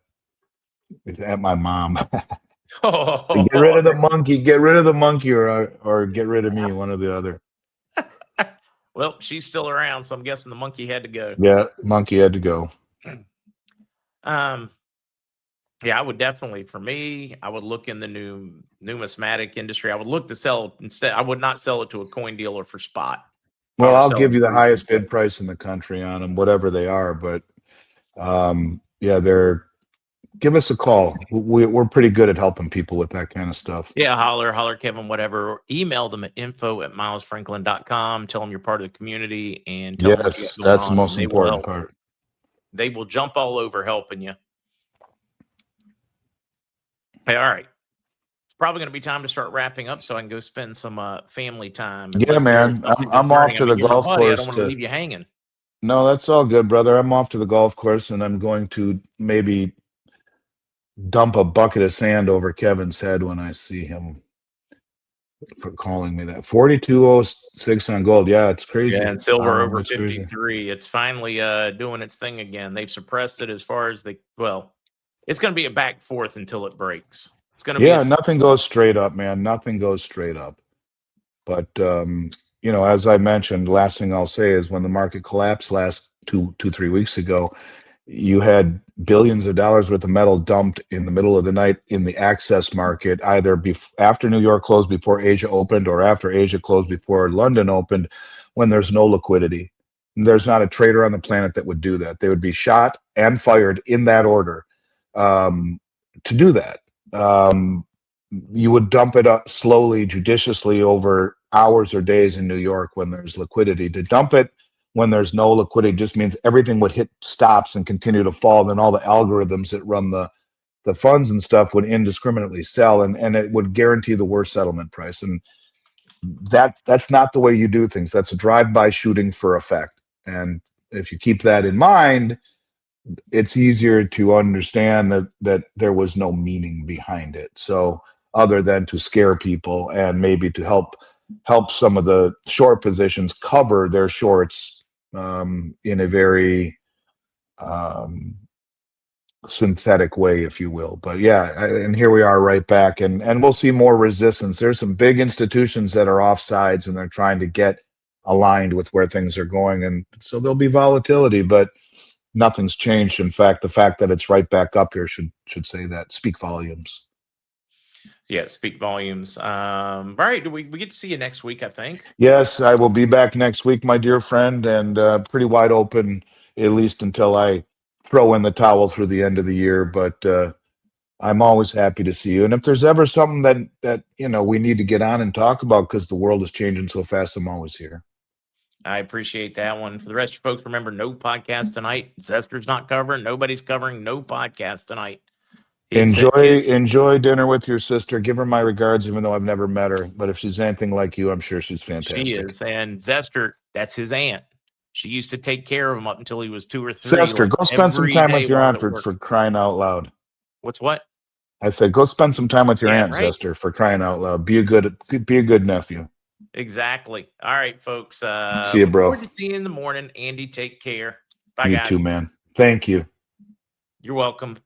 my mom. Get rid of the monkey. Get rid of the monkey, or get rid of me. One or the other. Well, she's still around, so I'm guessing the monkey had to go. Yeah, monkey had to go. Yeah, I would definitely. For me, I would look in the numismatic industry. I would look to sell instead. I would not sell it to a coin dealer for spot. Well, I'll give you the highest bid price in the country on them, whatever they are. But yeah, give us a call. We're pretty good at helping people with that kind of stuff. Yeah, holler, Kevin, whatever. Or email them at info@milesfranklin.com. Tell them you're part of the community and tell them Yes, that's the most important part. They will jump all over helping you. Hey, all right. It's probably going to be time to start wrapping up so I can go spend some family time. Yeah, man. I'm off to the golf course. I don't want to leave you hanging. No, that's all good, brother. I'm off to the golf course, and I'm going to maybe dump a bucket of sand over Kevin's head when I see him for calling me that. 4206 on gold. Yeah, it's crazy. Yeah, and silver over 53. Crazy. It's finally doing its thing again. They've suppressed it as far as it's going to be a back forth until it breaks. It's going to be nothing goes straight up, man. Nothing goes straight up. But as I mentioned, last thing I'll say is when the market collapsed last 2-3 weeks ago, you had billions of dollars worth of metal dumped in the middle of the night in the access market, either after New York closed before Asia opened or after Asia closed before London opened, when there's no liquidity. There's not a trader on the planet that would do that. They would be shot and fired in that order to do that. You would dump it up slowly, judiciously over hours or days in New York when there's liquidity. To dump it when there's no liquidity just means everything would hit stops and continue to fall. Then all the algorithms that run the funds and stuff would indiscriminately sell, and it would guarantee the worst settlement price. And that's not the way you do things. That's a drive-by shooting for effect. And if you keep that in mind, it's easier to understand that there was no meaning behind it. So other than to scare people and maybe to help some of the short positions cover their shorts in a very synthetic way, if you will. But yeah, and here we are right back, and we'll see more resistance. There's some big institutions that are off sides, and they're trying to get aligned with where things are going, and so there'll be volatility, but nothing's changed. In fact, the fact that it's right back up here should say that. Speak volumes. Yeah, speak volumes. All right, we get to see you next week, I think. Yes, I will be back next week, my dear friend, and pretty wide open, at least until I throw in the towel through the end of the year. But I'm always happy to see you. And if there's ever something that we need to get on and talk about because the world is changing so fast, I'm always here. I appreciate that one. For the rest of you folks, remember, no podcast tonight. Zester's not covering. Nobody's covering. No podcast tonight. Enjoy dinner with your sister. Give her my regards, even though I've never met her. But if she's anything like you, I'm sure she's fantastic. She is. And Zester, that's his aunt. She used to take care of him up until he was 2 or 3. Zester, go spend some time with your aunt for crying out loud. What's what? I said, go spend some time with your aunt, right? Zester, for crying out loud. Be a good nephew. Exactly. All right, folks. See you, bro. Look forward to seeing you in the morning. Andy, take care. Bye, you guys. You too, man. Thank you. You're welcome.